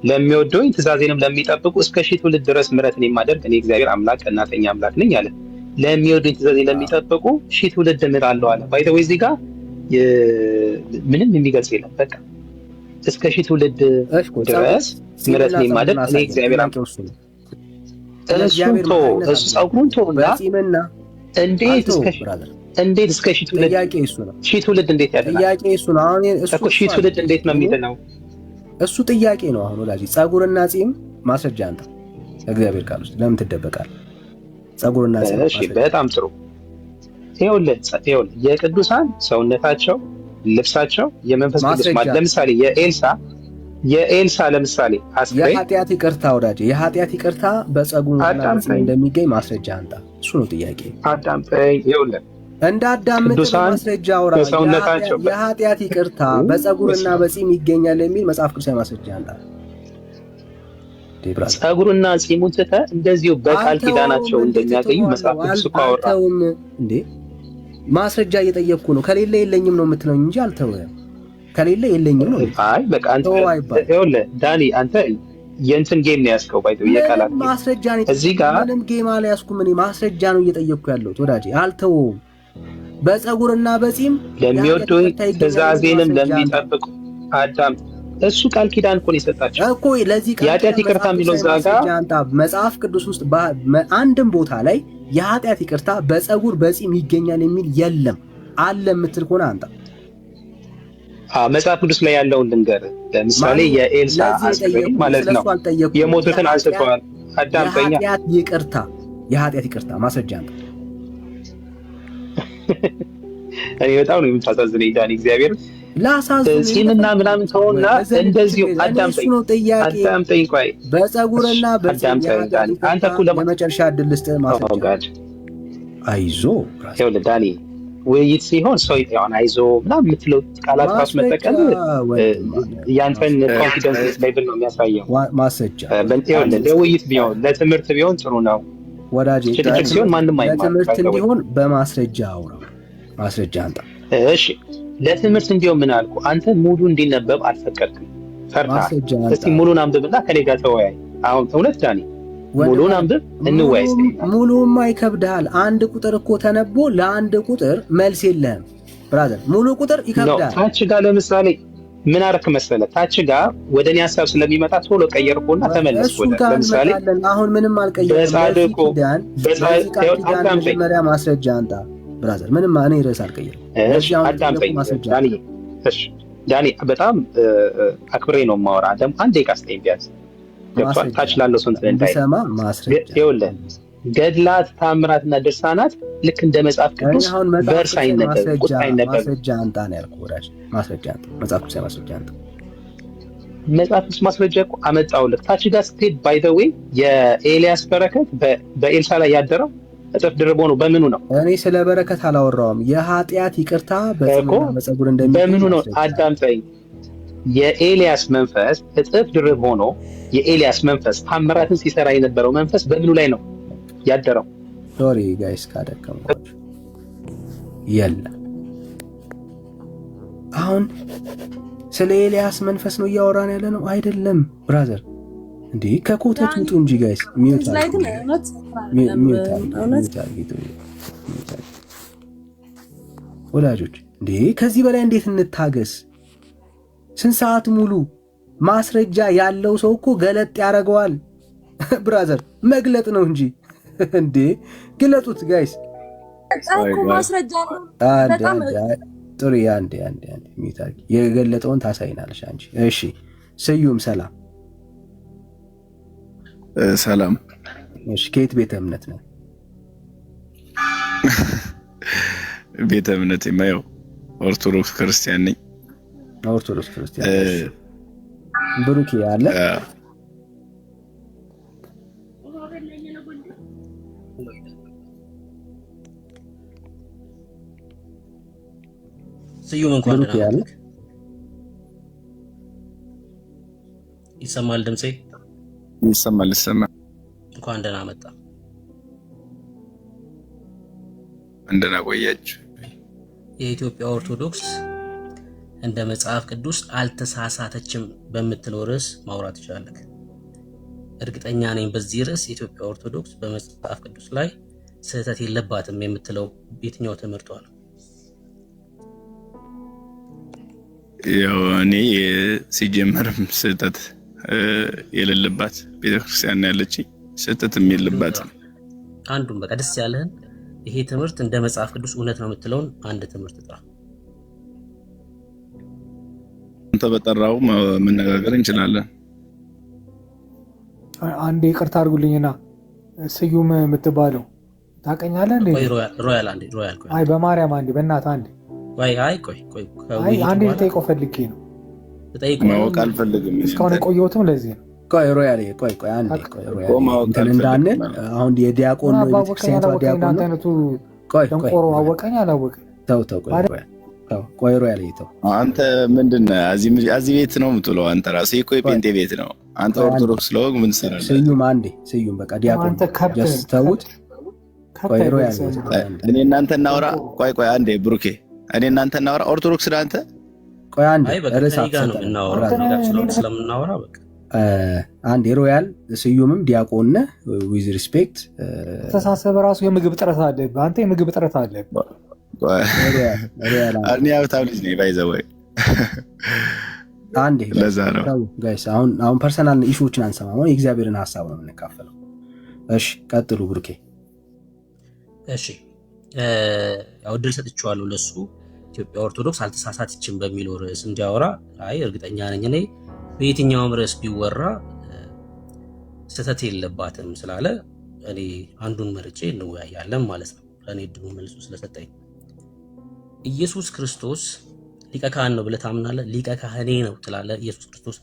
ለሚወደው ትእዛዜንም ለሚጠብቁ እስከ ሺህ ትውልድ ድረስ ምሕረትን የማደርግ እኔ እግዚአብሔር አምላክ ቀናተኛ አምላክ ነኝ አለ። ለሚወደው ትእዛዜን ለሚጠብቁ ሺህ ትውልድ እምራለሁ አለ። ባይ ዘ ወይ እዚህ ጋር ምንም የሚገልጽ የለም። በቃ እስከ ሺህ ትውልድ ድረስ ምሕረትን የማደርግ እኔ እግዚአብሔር አምላክ እሱ ጸጉሩን ተውና እንዴት እስከ ሺህ ትውልድ ሺህ ትውልድ እንዴት ያደርጋል? ጥያቄ እሱ ነው። አሁን እሱ ሺህ ትውልድ እንዴት ነው የሚድነው? እሱ ጥያቄ ነው። አሁን ወላጅ ጸጉርና ጺም ማስረጃ አንተ እግዚአብሔር ቃል ውስጥ ለምን ትደበቃለህ? ጸጉርና ጺም እሺ፣ በጣም ጥሩ። ይኸውልህ የቅዱሳን ሰውነታቸው፣ ልብሳቸው የመንፈስ ቅዱስ ማለት ለምሳሌ የኤልሳ ለምሳሌ አስከሬን የኃጢአት ይቅርታ ወዳጅ የኃጢአት ይቅርታ በጸጉርና ጺም እንደሚገኝ ማስረጃ አንተ። እሱ ነው ጥያቄ። አዳምጠኝ። ይኸውልህ እንዳዳምጥ ማስረጃ አውራ በሰውነታቸው የኃጢአት ይቅርታ በፀጉርና በጺም ይገኛል የሚል መጽሐፍ ቅዱሳዊ ማስረጃ አለ። ፀጉርና ጺሙን ትተህ እንደዚሁ በቃል ኪዳናቸው እንደሚያገኙ መጽሐፍ ቅዱስ እኮ አወራ እንዴ። ማስረጃ እየጠየቅኩ ነው። ከሌለ የለኝም ነው የምትለኝ እንጂ አልተወም። ከሌለ የለኝም ነው። አይ በቃ አንተ ይኸውልህ ዳኒ አንተ የእንትን ጌም ነው ያዝከው። ባይተው የቃላት ማስረጃ ነው እዚህ ጋር ምንም ጌም አልያዝኩም። እኔ ማስረጃ ነው እየጠየቅኩ ያለሁት ወዳጄ። አልተወም። በፀጉርና በጺም ለሚወዱኝ ትእዛዜንም ለሚጠብቁ አዳም እሱ ቃል ኪዳን እኮ ነው የሰጣቸው እኮ። ለዚህ የኃጢአት ይቅርታ የሚለው ዛጋ መጽሐፍ ቅዱስ ውስጥ አንድም ቦታ ላይ የኃጢአት ይቅርታ በፀጉር በጺም ይገኛል የሚል የለም። አለ የምትል ከሆነ አንተ መጽሐፍ ቅዱስ ላይ ያለውን ልንገርህ። ለምሳሌ የኤልሳ አስከሬን ማለት ነው የሞቱትን አንስተዋል። አዳምጠኛ የኃጢአት ይቅርታ ማስረጃ አንተ እኔ በጣም ነው የምታሳዝነኝ ዳኒ። እግዚአብሔር ላሳዝን ጺምና ምናምን ተሆና እንደዚሁ አዳምጠኝ ቆይ በፀጉርና በጺም አንተ እኮ ለመጨረሻ ዕድል ልስጥህ ማስረጃ። አይዞህ ይኸውልህ ዳኒ ውይይት ሲሆን ሰው ይሆን አይዞ ምናምን የምትለው ቃላት ራሱ መጠቀም ያንተን ኮንፊደንስ ሌቭል ነው የሚያሳየው። ማስረጃ ለውይይት ቢሆን ለትምህርት ቢሆን ጥሩ ነው ወዳጄ። ሲሆን ማንም አይማር። ለትምህርት እንዲሆን በማስረጃ አውራ፣ ማስረጃ አንተ። እሺ ለትምህርት እንዲሆን ምን አልኩ? አንተ ሙሉ እንዲነበብ አልፈቀድክም፣ ፈርተሃል። እስቲ ሙሉን አንብብና ከኔ ጋር ተወያይ። አሁን እውነት ዳኒ ሙሉን አንብብ እንወያይ። ሙሉማ ይከብዳል። አንድ ቁጥር እኮ ተነቦ ለአንድ ቁጥር መልስ የለህም ብራዘር። ሙሉ ቁጥር ይከብዳል። ታች ጋር ለምሳሌ ምን አደረክ መሰለህ? ታች ጋር ወደ እኔ ሀሳብ ስለሚመጣ ቶሎ ቀየርኩና ተመለስኩ። ለምሳሌ አሁን ምንም አልቀየርኩም። በጻድቁ መጀመሪያ ማስረጃ አንተ ብራዘር። ምንም እኔ ርዕስ አልቀየርኩም። አዳምጠኝ ዳኒ፣ በጣም አክብሬ ነው የማወራ። ደግሞ አንድ ደቂቃ ስጠኝ ቢያንስ። ገብቶሃል? ታች ላለው ሰው እንትን እንዳይሰማ ማስረጃ። ይኸውልህ ገድላት፣ ታምራትና ድርሳናት ልክ እንደ መጽሐፍ ቅዱስ በእርስ አይነበብ፣ ቁጣ አይነበብ። ማስረጃ አንተ ነው ያልኩህ ወዳጅ። ማስረጃ አንተ መጽሐፍ ቅዱስ ማስረጃ አንተ መጽሐፍ ቅዱስ ማስረጃ እኮ አመጣሁልህ። ታች ጋር ስትሄድ ባይ ዘ ዌይ የኤልያስ በረከት በኤልሳ ላይ ያደረው እጥፍ ድርብ ሆኖ በምኑ ነው? እኔ ስለ በረከት አላወራውም። የኃጢአት ይቅርታ በፀጉር እንደሚገኝ በምኑ ነው? አዳምጠኝ። የኤልያስ መንፈስ እጥፍ ድርብ ሆኖ የኤልያስ መንፈስ ታምራትን ሲሰራ የነበረው መንፈስ በምኑ ላይ ነው ያደረው? ሶሪ ጋይስ ካደከምኳችሁ የለም። አሁን ስለ ኤልያስ መንፈስ ነው እያወራን ያለ ነው አይደለም ብራዘር። እንዴ ከኮተት ውጡ እንጂ ጋይስ። ሚውት ወላጆች እንዴ ከዚህ በላይ እንዴት እንታገስ? ስንት ሰዓት ሙሉ ማስረጃ ያለው ሰው እኮ ገለጥ ያደርገዋል ብራዘር። መግለጥ ነው እንጂ እንዴ ግለጡት ጋይስ። ማስረጃ ነው በጣም ጥሩ። አንዴ ሚታቂ የገለጠውን ታሳይናለሽ አንቺ። እሺ ስዩም ሰላም። ሰላም። እሺ ከየት ቤተ እምነት ነው? ቤተ እምነት የማየው ኦርቶዶክስ ክርስቲያን ነኝ። ኦርቶዶክስ ክርስቲያን ብሩክ ያለ ስዩም እንኳን ደህና ያለ ይሰማል? ድምጼ ይሰማል? እንኳን ደህና መጣ። እንደና ቆያችሁ። የኢትዮጵያ ኦርቶዶክስ እንደ መጽሐፍ ቅዱስ አልተሳሳተችም በምትለው ርዕስ ማውራት ይችላል። እርግጠኛ ነኝ በዚህ ርዕስ የኢትዮጵያ ኦርቶዶክስ በመጽሐፍ ቅዱስ ላይ ስህተት የለባትም የምትለው የትኛው ትምህርቷ ነው? ያው እኔ ሲጀመርም ስህተት የሌለባት ቤተክርስቲያን ያለች፣ ስህተትም የለባትም። አንዱን በቃ ደስ ያለህን ይሄ ትምህርት እንደ መጽሐፍ ቅዱስ እውነት ነው የምትለውን አንድ ትምህርት ጥራ። አንተ በጠራው መነጋገር እንችላለን። አንዴ ይቅርታ አድርጉልኝና ስዩም የምትባለው ታውቀኛለህ እንዴ? ሮያል አንዴ ሮያል አይ በማርያም አንዴ በእናትህ አንዴ ቆይ አንዴ ልጠይቀው ፈልጌ ነው። ማወቅ አልፈልግም። እስካሁን የቆየሁትም ለዚህ ነው። ቆይ ሮያል አንዴ ሮያል እንዳንል አሁን የዲያቆን ነው ቤተክርስቲያኗ ዲያቆን ነው። ደንቆሮ አወቀኝ አላወቀኝ? ተው ቆይ ሮያል ይተው። አንተ ምንድነው እዚህ ቤት ነው የምትውለው? አንተ ራስህ እኮ የጴንጤ ቤት ነው። አንተ ኦርቶዶክስ ስለሆንክ ምን ትሰራለህ? ስዩም በቃ ዲያቆን ጀስት ተውት። ቆይ ሮያል እኔ እናንተ እናውራ። ቆይ አንዴ ብሩኬ፣ እኔ እናንተ እናውራ። ኦርቶዶክስ ነህ አንተ? ቆይ አንዴ ርዕስ ስለምናወራ በቃ አንዴ ሮያል ስዩምም ዲያቆን ነህ። ዊዝ ሪስፔክት ተሳሰብ ራሱ የምግብ ጥረት አለብህ አንተ፣ የምግብ ጥረት አለብህ። እኔ ሀብታም ልጅ ነኝ ባይዘወይ አንዴ ለዛ ነው ጋይስ። አሁን ፐርሰናል ኢሹዎችን አንሰማም። የእግዚአብሔርን ሀሳብ ነው የምንካፈለው። እሺ ቀጥሉ ብሩኬ። እሺ ያው እድል ሰጥቼዋለሁ ለሱ ኢትዮጵያ ኦርቶዶክስ አልተሳሳተችም በሚለው ርዕስ እንዲያወራ። አይ እርግጠኛ ነኝ እኔ በየትኛውም ርዕስ ቢወራ ስህተት የለባትም ስላለ እኔ አንዱን መርጬ እንወያያለን ማለት ነው። ለእኔ እድሉ መልሱ ስለሰጠኝ። ኢየሱስ ክርስቶስ ሊቀ ካህን ነው ብለህ ታምናለህ? ሊቀ ካህኔ ነው ትላለህ? ኢየሱስ ክርስቶስ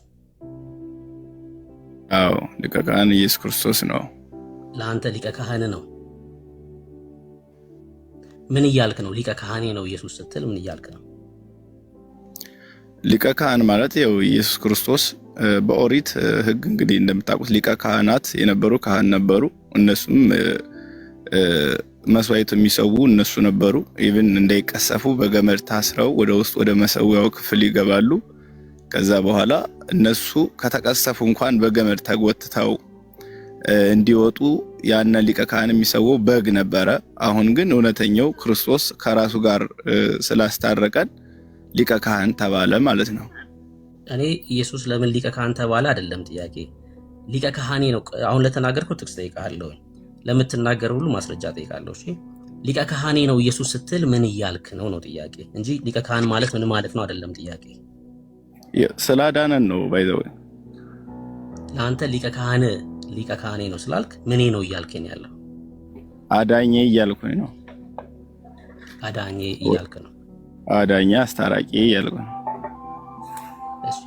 አዎ ሊቀ ካህን ኢየሱስ ክርስቶስ ነው። ለአንተ ሊቀ ካህን ነው። ምን እያልክ ነው? ሊቀ ካህኔ ነው ኢየሱስ ስትል ምን እያልክ ነው? ሊቀ ካህን ማለት ያው ኢየሱስ ክርስቶስ በኦሪት ሕግ እንግዲህ እንደምታውቁት ሊቀ ካህናት የነበሩ ካህን ነበሩ። እነሱም መስዋዕት የሚሰዉ እነሱ ነበሩ። ኢቭን እንዳይቀሰፉ በገመድ ታስረው ወደ ውስጥ ወደ መሰዊያው ክፍል ይገባሉ። ከዛ በኋላ እነሱ ከተቀሰፉ እንኳን በገመድ ተጎትተው እንዲወጡ ያነ ሊቀ ካህን የሚሰወው በግ ነበረ። አሁን ግን እውነተኛው ክርስቶስ ከራሱ ጋር ስላስታረቀን ሊቀ ካህን ተባለ ማለት ነው። እኔ ኢየሱስ ለምን ሊቀ ካህን ተባለ አይደለም ጥያቄ። ሊቀ ካህኔ ነው። አሁን ለተናገርከው ጥቅስ ጠይቃለሁ፣ ለምትናገር ሁሉ ማስረጃ ጠይቃለሁ። እሺ ሊቀ ካህኔ ነው ኢየሱስ ስትል ምን እያልክ ነው ነው ጥያቄ እንጂ ሊቀ ካህን ማለት ምን ማለት ነው አይደለም ጥያቄ። ስላዳነን ነው ባይዘው። ለአንተ ሊቀ ካህኔ ነው ስላልክ ምኔ ነው እያልከኝ ያለው? አዳኜ እያልኩኝ ነው። አዳኜ እያልክ ነው። አዳኜ አስታራቂ እያልኩ ነው።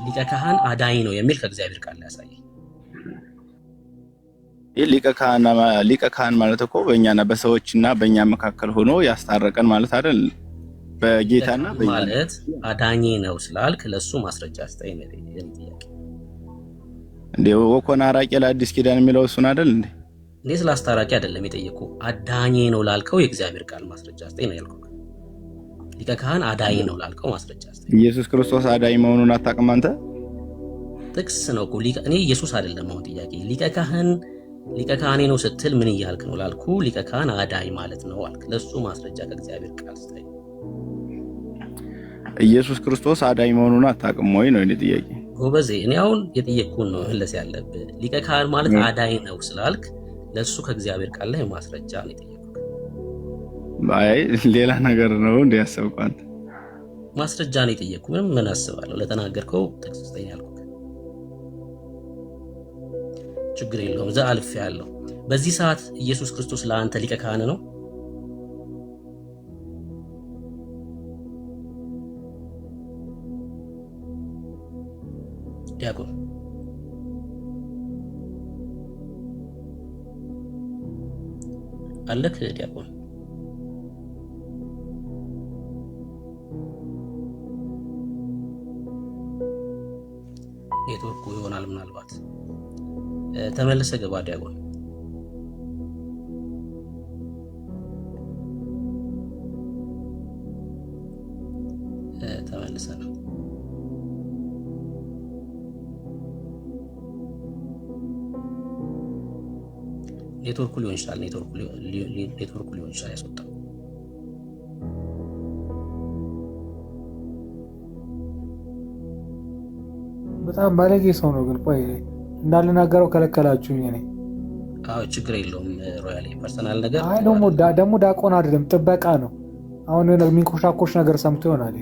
ሊቀ ካህን አዳኝ ነው የሚል ከእግዚአብሔር ቃል ያሳየኝ። ሊቀ ካህን ማለት እኮ በእኛና በሰዎችና በእኛ መካከል ሆኖ ያስታረቀን ማለት አይደል? በጌታና በእኛ ማለት አዳኝ ነው ስላልክ ለሱ ማስረጃ አስተይ ነው ጥያቄ። እንዴ ወኮና አራቂ ለአዲስ ኪዳን የሚለው እሱን አይደል እንዴ? እኔ ስለ አስታራቂ አይደለም የጠየቁ አዳኝ ነው ላልከው የእግዚአብሔር ቃል ማስረጃ አስተይ ነው ያልኩት። ሊቀ ካህን አዳኝ ነው ላልከው ማስረጃ አስተይ። ኢየሱስ ክርስቶስ አዳኝ መሆኑን አታውቅም አንተ? ጥቅስ ነው እኮ እኔ ኢየሱስ አይደለም አሁን ጥያቄ። ሊቀ ካህኔ ነው ስትል ምን እያልክ ነው ላልኩ ሊቀ ካህን አዳኝ ማለት ነው አልክ። ለሱ ማስረጃ ከእግዚአብሔር ቃል አስተይ። ኢየሱስ ክርስቶስ አዳኝ መሆኑን አታውቅም ወይ ነው የኔ ጥያቄ። ጎበዜ እኔ አሁን የጠየቅኩህን ነው መለስ ያለብህ። ሊቀ ካህን ማለት አዳኝ ነው ስላልክ ለሱ ከእግዚአብሔር ቃል ላይ ማስረጃ ነው የጠየቅኩህ። አይ ሌላ ነገር ነው እንዴ ያሰብኩት አንተ? ማስረጃ ነው የጠየቅኩህ። ምን አስባለሁ? ለተናገርከው ጥቅስ ስጠኝ ያልኩህ። ችግር የለውም እዛ አልፌ ያለው። በዚህ ሰዓት ኢየሱስ ክርስቶስ ለአንተ ሊቀ ካህን ነው? ዲያቆን አለክ? ዲያቆን ኔትወርኩ ይሆናል ምናልባት። ተመለሰ ገባ ዲያቆን። ተመለሰ ነው። ኔትወርኩ ሊሆን ይችላል። ኔትወርኩ ሊሆን ይችላል ያስወጣው። በጣም ባለጌ ሰው ነው ግን። ቆይ እንዳልናገረው ከለከላችሁኝ። እኔ አዎ ችግር የለውም ሮያል ፐርሰናል ነገር። አይ ደግሞ ዳቆን አይደለም ጥበቃ ነው። አሁን የሚንኮሻኮሽ ነገር ሰምቶ ይሆናል።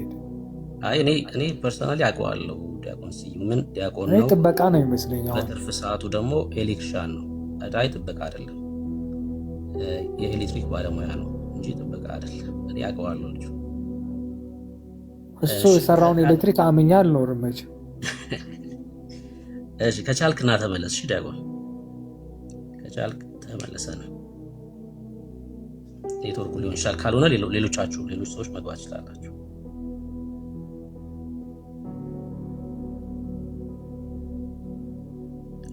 አይ እኔ ፐርሰናሊ አውቀዋለሁ ዲያቆን ስዩምን። ዲያቆን ነው፣ ጥበቃ ነው ይመስለኛል። በትርፍ ሰዓቱ ደግሞ ኤሌክትሪሻን ነው። አይ ጥበቃ አይደለም፣ የኤሌክትሪክ ባለሙያ ነው እንጂ ጥበቃ አይደለም። እኔ አውቀዋለሁ ልጁ። እሱ የሰራውን ኤሌክትሪክ አምኛ አልኖርም መቼም። እሺ ከቻልክና ተመለስ። እሺ ዲያቆን ከቻልክ ተመለሰ ነው። ኔትወርኩ ሊሆን ይችላል። ካልሆነ ሌሎች ሰዎች መግባት ይችላላችሁ።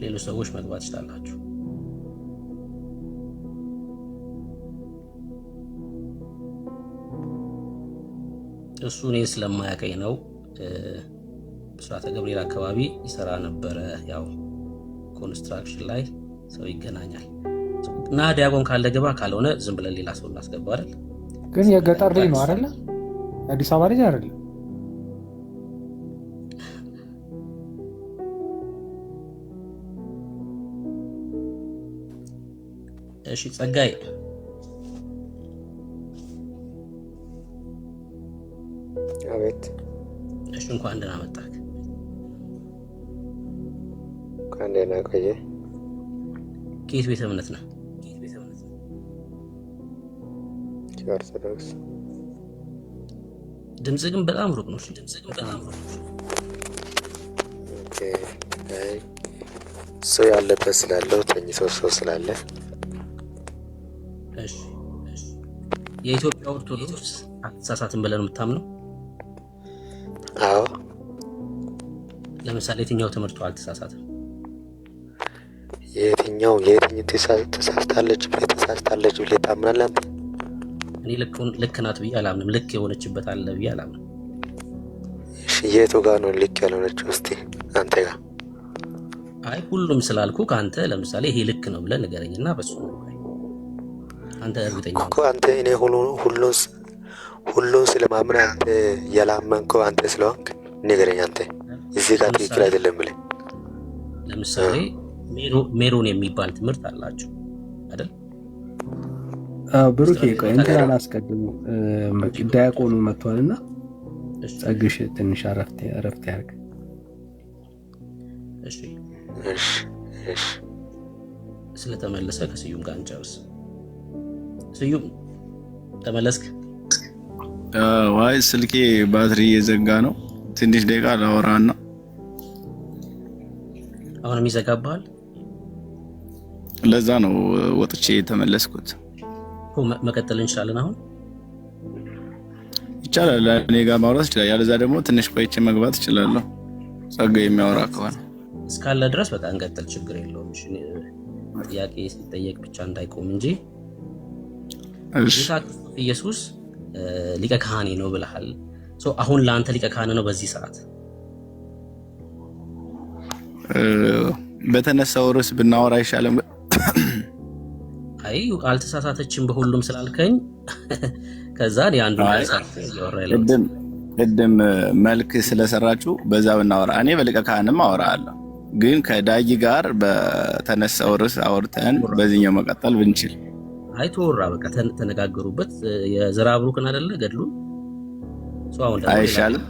ሌሎች ሰዎች መግባት ይችላላችሁ። እሱ እኔን ስለማያውቀኝ ነው። ብስራተ ገብርኤል አካባቢ ይሰራ ነበረ። ያው ኮንስትራክሽን ላይ ሰው ይገናኛል እና ዲያቆን ካለ ገባ፣ ካልሆነ ዝም ብለን ሌላ ሰው እናስገባ አይደል? ግን የገጠር ልጅ ነው አይደለ? አዲስ አበባ ልጅ አይደለ? እሺ ጸጋይ አቤት። እሺ እንኳን ደህና መጣህ። እንኳን ደህና ቆየ። ከየት ቤተ እምነት ነህ? ኦርቶዶክስ። ድምጽ ግን በጣም ሩቅ ነው። ኦኬ። አይ ሰው ያለበት ስላለው ተኝቶ ሰው ስላለ። እሺ የኢትዮጵያ ኦርቶዶክስ አትሳሳትም ብለን የምታምነው? አዎ። ለምሳሌ የትኛው ትምህርቱ አልተሳሳተም? የትኛው ተሳስታለች ብለህ ታምናለህ አንተ? እኔ ልክ ናት ብዬ አላምንም። ልክ የሆነችበት አለ ብዬ አላምንም። እሺ የቱ ጋር ነው ልክ ያልሆነችው? እስቲ አንተ ጋር። አይ ሁሉም ስላልኩ ከአንተ ለምሳሌ ይሄ ልክ ነው ብለህ ንገረኝና በሱ ነው አንተ እርግጠኛ እኮ አንተ እኔ ሁሉን ስለማምን አንተ ያላመንከው አንተ ስለሆንክ ንገረኝ። አንተ እዚህ ጋር ትክክል አይደለም ብለህ ለምሳሌ ሜሮን የሚባል ትምህርት አላቸው አይደል? ብሩኬ ቆይ እንትን አላስቀድሙ ዲያቆኑ መጥቷልና ጸግሽ ትንሽ አረፍት ያርግ። እሺ ስለተመለሰ ከስዩም ጋር እንጨርስ። ስዩም ተመለስክ? ዋይ ስልኬ ባትሪ እየዘጋ ነው። ትንሽ ደቂቃ ላወራና አሁንም ይዘጋብሃል። ለዛ ነው ወጥቼ የተመለስኩት። መቀጠል እንችላለን። አሁን ይቻላል። እኔ ጋር ማውራት ይችላል። ያለዛ ደግሞ ትንሽ ቆይቼ መግባት እችላለሁ። ጸጋ የሚያወራ ከሆነ እስካለ ድረስ በቃ እንቀጥል፣ ችግር የለውም። እሺ ጥያቄ ሲጠየቅ ብቻ እንዳይቆም እንጂ ጌታ ኢየሱስ ሊቀ ካህኔ ነው ብለሃል። አሁን ለአንተ ሊቀ ካህን ነው በዚህ ሰዓት? በተነሳው ርዕስ ብናወራ አይሻልም? አይ አልተሳሳተችም በሁሉም ስላልከኝ ከዛ ያንዱ ቅድም መልክ ስለሰራችሁ በዛ ብናወራ እኔ በሊቀ ካህንም አወራለሁ። ግን ከዳጊ ጋር በተነሳው ርዕስ አውርተን በዚህኛው መቀጠል ብንችል። አይ ተወራ በቃ ተነጋገሩበት። የዘራ ብሩክን አይደለ ገድሉን አይሻልም?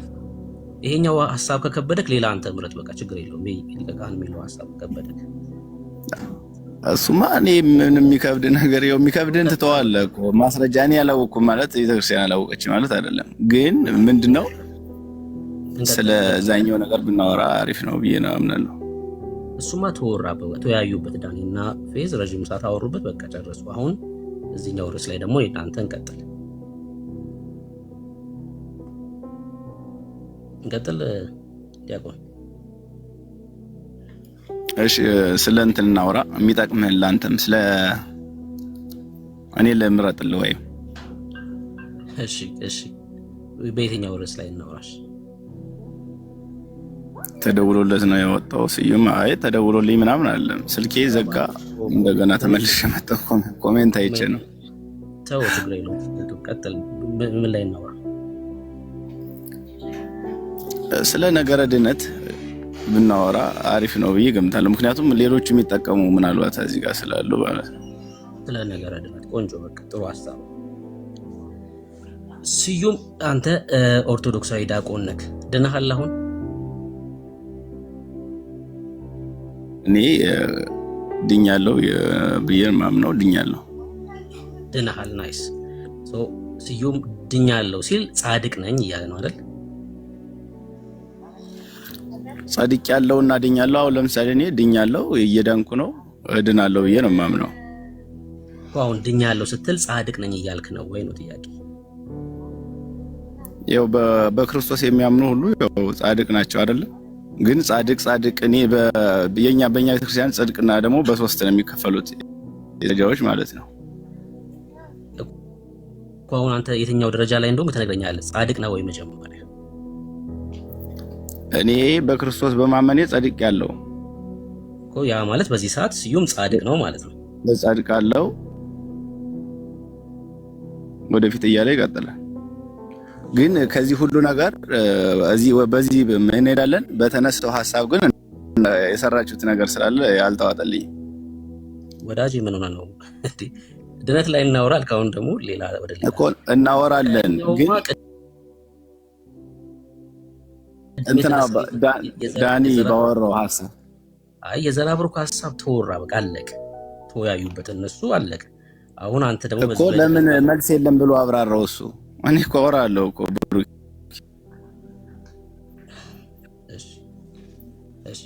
ይሄኛው ሐሳብ ከከበደክ ሌላ አንተ ምረጥ። በቃ ችግር የለውም። ሊቀ ካህን የሚለው ሐሳብ ከከበደክ እሱማ እኔ ምንም የሚከብድ ነገር የሚከብድን ትተዋለህ እኮ ማስረጃ እኔ ያላወቅኩም ማለት ቤተክርስቲያን ያላወቀች ማለት አይደለም። ግን ምንድነው ስለዛኛው ነገር ብናወራ አሪፍ ነው ብዬ ነው አምናለሁ። እሱማ ተወያዩበት። ዳኒና ፌዝ ረጅም ሰዓት አወሩበት። በቃ ጨረሱ። አሁን እዚህኛው ርዕስ ላይ ደግሞ እናንተ እንቀጥል ዲያቆን። እሺ ስለ እንትን እናውራ። የሚጠቅምህን ለአንተም ስለ እኔ ለምረጥልህ ወይ? እሺ በየትኛው ርዕስ ላይ እናውራሽ? ተደውሎለት ነው የወጣው ስዩም። አይ ተደውሎልኝ ምናምን አይደለም፣ ስልኬ ዘጋ። እንደገና ተመልሼ መጣሁ። ኮሜንት አይቼ ነው። ተው ችግር የለውም። ቀጥል። ምን ላይ እናውራ? ስለ ነገረ ድነት ብናወራ አሪፍ ነው ብዬ ገምታለሁ። ምክንያቱም ሌሎች የሚጠቀሙ ምናልባት እዚህ ጋር ስላሉ ማለት ነው። ስለ ነገረ ድነት ቆንጆ፣ በቃ ጥሩ ሐሳብ። ስዩም አንተ ኦርቶዶክሳዊ ዲያቆን ነህ፣ ድነሃል አሁን? እኔ ድኛለሁ ብዬ ማምነው ድኛለሁ። ድነሃል። ናይስ። ስዩም ድኛለሁ ሲል ጻድቅ ነኝ እያለ ነው አይደል? ጻድቅ ያለውና ድኛለሁ። አሁን ለምሳሌ እኔ ድኛለሁ እየዳንኩ ነው፣ እድናለሁ ብዬ ነው የማምነው። አሁን ድኛለሁ ስትል ጻድቅ ነኝ እያልክ ነው ወይ ነው ጥያቄ? ያው በክርስቶስ የሚያምኑ ሁሉ ያው ጻድቅ ናቸው አይደለ? ግን ጻድቅ እኔ በኛ ቤተክርስቲያን ጽድቅና ደግሞ በሶስት ነው የሚከፈሉት ደረጃዎች ማለት ነው። አሁን አንተ የትኛው ደረጃ ላይ እንደሆነ ትነግረኛለህ? ጻድቅ ነው ወይ መጀመሪያ? እኔ በክርስቶስ በማመኔ ጻድቅ ያለው እኮ ያ ማለት በዚህ ሰዓት ስዩም ጻድቅ ነው ማለት ነው። ለጻድቅ አለው ወደፊት እያለ ይቀጥላል። ግን ከዚህ ሁሉ ነገር በዚህ እንሄዳለን። በተነሳው ሐሳብ ግን የሰራችሁት ነገር ስላለ ያልተዋጠልኝ ወዳጅ ምን ሆነ ነው ድነት ላይ እናወራል። ካሁን ደግሞ ሌላ ወደ ሌላ እኮ እናወራለን። ግን እንትና ዳኒ ባወራው ሐሳብ የዘራብሩክ ሐሳብ ተወራ፣ በቃ አለቀ። ተወያዩበት እነሱ አለቀ። አሁን አንተ ደግሞ እኮ ለምን መልስ የለም ብሎ አብራራው እሱ። እኔ እኮ አወራለሁ እኮ ብሩክ። እሺ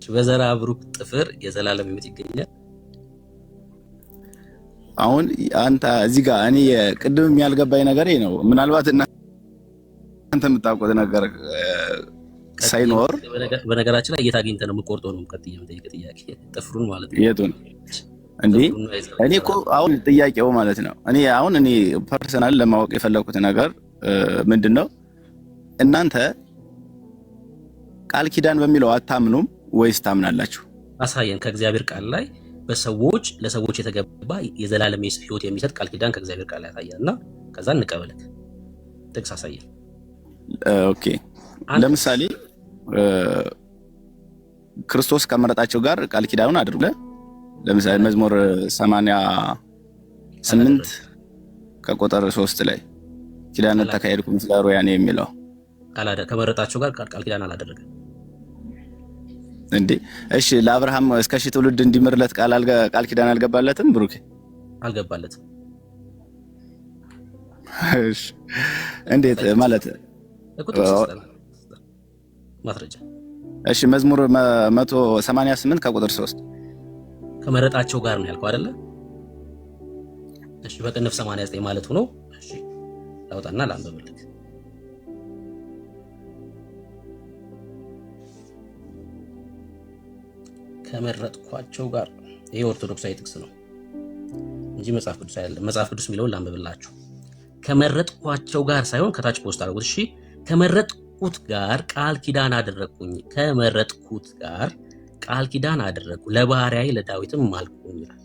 በዘራብሩክ ጥፍር የዘላለም ሕይወት ይገኛል። አሁን አንተ እዚህ ጋር እኔ ቅድም ያልገባኝ ነገር ነው። ምናልባት እናንተ የምታውቁት ነገር ሳይኖር በነገራችን ላይ እየታገኝተ ነው የምቆርጠው ነው ቀጥዬ የምጠይቅ ጥያቄ ጥፍሩን ማለት ነው። የቱን እንዴ? እኔ እኮ አሁን ጥያቄው ማለት ነው እኔ ፐርሰናል ለማወቅ የፈለኩት ነገር ምንድነው? እናንተ ቃል ኪዳን በሚለው አታምኑም ወይስ ታምናላችሁ? አሳየን። ከእግዚአብሔር ቃል ላይ ለሰዎች የተገባ የዘላለም ሕይወት የሚሰጥ ቃል ኪዳን ከእግዚአብሔር ቃል ላይ ያሳያልና ከዛ እንቀበልክ። ጥቅስ አሳየን። ኦኬ ለምሳሌ ክርስቶስ ከመረጣቸው ጋር ቃል ኪዳኑን አድርጉ። ለምሳሌ መዝሙር 88 ከቁጥር 3 ላይ ኪዳን ተካሄድኩ ምስለ ሮያን የሚለው ከመረጣቸው ጋር ቃል ኪዳን አላደረገም እንዴ? እሺ ለአብርሃም እስከ ሺህ ትውልድ እንዲምርለት ቃል ኪዳን አልገባለትም? ብሩክ አልገባለትም። እሺ እንዴት ማለት ማስረጃ? እሺ መዝሙር 188 ከቁጥር 3 ከመረጣቸው ጋር ነው ያልከው አይደለ? እሺ በቅንፍ 89 ማለት ነው። እሺ ላውጣና ላንብብልህ። ከመረጥኳቸው ጋር ይሄ ኦርቶዶክሳዊ ጥቅስ ነው እንጂ መጽሐፍ ቅዱስ አይደለም። መጽሐፍ ቅዱስ የሚለውን ላንብብላችሁ። ከመረጥኳቸው ጋር ሳይሆን ከታች ፖስት አድርጉት። እሺ ከመረጥኩት ጋር ቃል ኪዳን አደረግኩኝ። ከመረጥኩት ጋር ቃል ኪዳን አደረግኩ፣ ለባሪያዬ ለዳዊትም ማልኩኝ ይላል።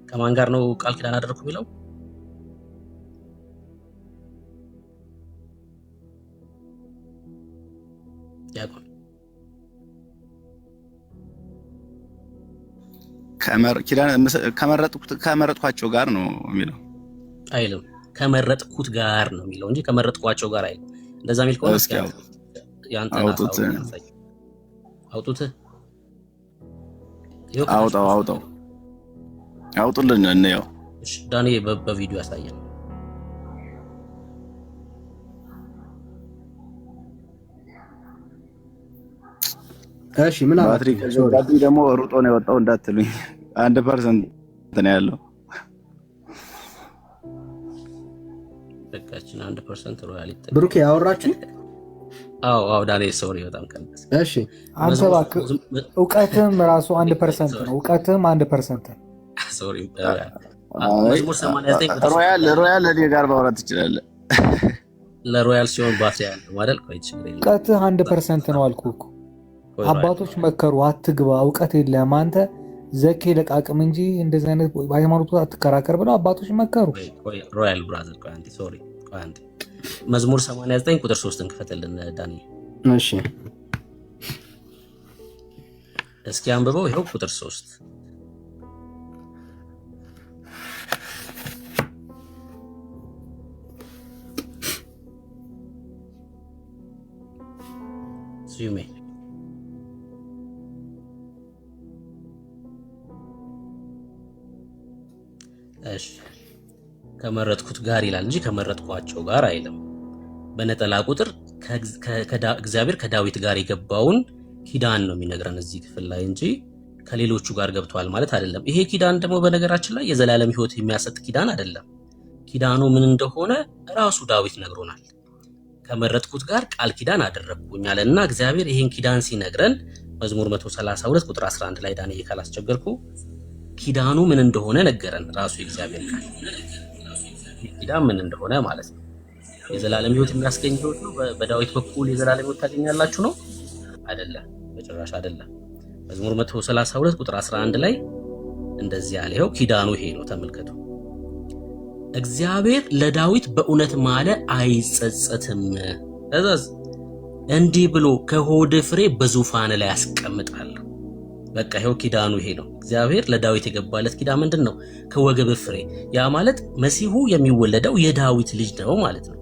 ከማን ጋር ነው ቃል ኪዳን አደረግኩ የሚለው? ያቆም ከመረጥኳቸው ጋር ነው የሚለው አይልም። ከመረጥኩት ጋር ነው የሚለው እንጂ ከመረጥኳቸው ጋር አይልም። እንደዛ የሚል ከሆነ እስኪ ያንተ አውጡልን እንየው። እሺ ዳኒ በቪዲዮ ያሳየን። እሺ ምን ባትሪ ደግሞ ሩጦ ነው የወጣው እንዳትሉኝ። 1% ነው ያለው። በቃችን 1% ሮያሊቲ ብሩክ ያወራችሁ? አዎ ዳኒ ሶሪ በጣም ቀንስ። እሺ አንተ እባክህ እውቀትም ራሱ 1% ነው። እውቀትም 1% ነው። ሶሪ ሮያል እኔ ጋር ማውራት ትችላለህ። ለሮያል ሲሆን ባትሪ ያለው ማለት ቆይ ችግር የለም። እውቀትህ 1% ነው አልኩህ እኮ። አባቶች መከሩ አትግባ፣ እውቀት የለህም አንተ ዘኬ ለቃቅም እንጂ እንደዚህ አይነት በሃይማኖቱ አትከራከር ብለው አባቶች መከሩ። ሮያል ብራዘር ቆይ አንዴ ሶሪ ቆይ አንዴ መዝሙር 89 ቁጥር 3ን ክፈትልን ዳኒ። እሺ እስኪ አንብበው። ይሄው ቁጥር 3 ሱሜ እሺ ከመረጥኩት ጋር ይላል እንጂ ከመረጥኳቸው ጋር አይልም። በነጠላ ቁጥር እግዚአብሔር ከዳዊት ጋር የገባውን ኪዳን ነው የሚነግረን እዚህ ክፍል ላይ እንጂ ከሌሎቹ ጋር ገብቷል ማለት አይደለም። ይሄ ኪዳን ደግሞ በነገራችን ላይ የዘላለም ሕይወት የሚያሰጥ ኪዳን አይደለም። ኪዳኑ ምን እንደሆነ ራሱ ዳዊት ነግሮናል። ከመረጥኩት ጋር ቃል ኪዳን አደረግኩኝ አለና እግዚአብሔር ይሄን ኪዳን ሲነግረን መዝሙር 132 ቁጥር 11 ላይ ዳንኤል ካላስቸገርኩ ኪዳኑ ምን እንደሆነ ነገረን ራሱ የእግዚአብሔር ቃል። ኪዳን ምን እንደሆነ ማለት ነው። የዘላለም ሕይወት የሚያስገኝ ሕይወት ነው። በዳዊት በኩል የዘላለም ሕይወት ታገኛላችሁ ነው አይደለም? በጭራሽ አይደለም። መዝሙር 132 ቁጥር 11 ላይ እንደዚህ ያለ ይኸው ኪዳኑ ይሄ ነው። ተመልከቱ። እግዚአብሔር ለዳዊት በእውነት ማለ አይጸጸትም። ተዛዝ እንዲህ ብሎ ከሆድ ፍሬ በዙፋን ላይ ያስቀምጣለሁ። በቃ ይኸው ኪዳኑ ይሄ ነው። እግዚአብሔር ለዳዊት የገባለት ኪዳን ምንድን ነው? ከወገብ ፍሬ። ያ ማለት መሲሁ የሚወለደው የዳዊት ልጅ ነው ማለት ነው።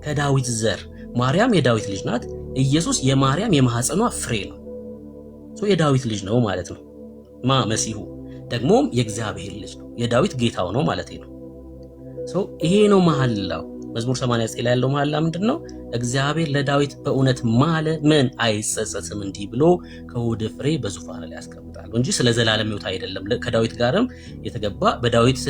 ከዳዊት ዘር። ማርያም የዳዊት ልጅ ናት። ኢየሱስ የማርያም የማህፀኗ ፍሬ ነው። የዳዊት ልጅ ነው ማለት ነው። መሲሁ ደግሞም የእግዚአብሔር ልጅ ነው። የዳዊት ጌታው ነው ማለት ነው። ይሄ ነው መሐላው። መዝሙር 89 ላይ ያለው መሐላ ምንድን ነው? እግዚአብሔር ለዳዊት በእውነት ማለ ምን አይጸጸትም፣ እንዲህ ብሎ ከሆድ ፍሬ በዙፋን ላይ ያስቀምጣል እንጂ ስለ ዘላለም ሕይወት አይደለም። ከዳዊት ጋርም የተገባ በዳዊት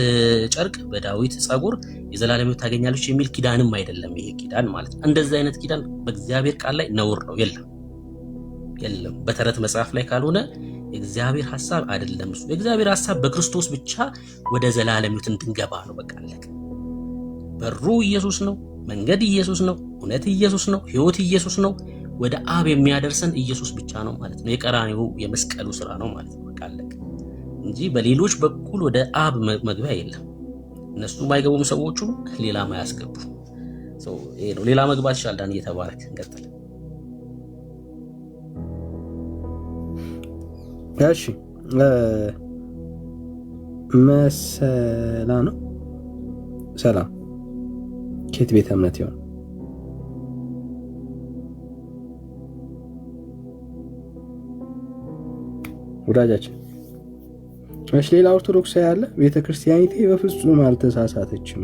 ጨርቅ በዳዊት ጸጉር የዘላለም ሕይወት ታገኛለች የሚል ኪዳንም አይደለም ይሄ ኪዳን ማለት ነው። እንደዚህ አይነት ኪዳን በእግዚአብሔር ቃል ላይ ነውር ነው። የለም። በተረት መጽሐፍ ላይ ካልሆነ የእግዚአብሔር ሐሳብ አይደለም እሱ። የእግዚአብሔር ሐሳብ በክርስቶስ ብቻ ወደ ዘላለም ሕይወት እንድንገባ ነው። በቃ አለቀ። በሩ ኢየሱስ ነው። መንገድ ኢየሱስ ነው። እውነት ኢየሱስ ነው። ሕይወት ኢየሱስ ነው። ወደ አብ የሚያደርሰን ኢየሱስ ብቻ ነው ማለት ነው። የቀራንዮው የመስቀሉ ስራ ነው ማለት ነው። በቃ አለቀ እንጂ በሌሎች በኩል ወደ አብ መግቢያ የለም። እነሱ ማይገቡም ሰዎቹም ሌላ ማያስገቡ ይሄ ነው። ሌላ መግባት ይችላል። ዳን እየተባረክ እንቀጥል። እሺ መሰላ ነው። ሰላም ኬት ቤተ እምነት ይሆን? ወዳጃችን እሺ። ሌላ ኦርቶዶክሳዊ ያለ ቤተ ክርስቲያኒቴ በፍጹም አልተሳሳተችም፣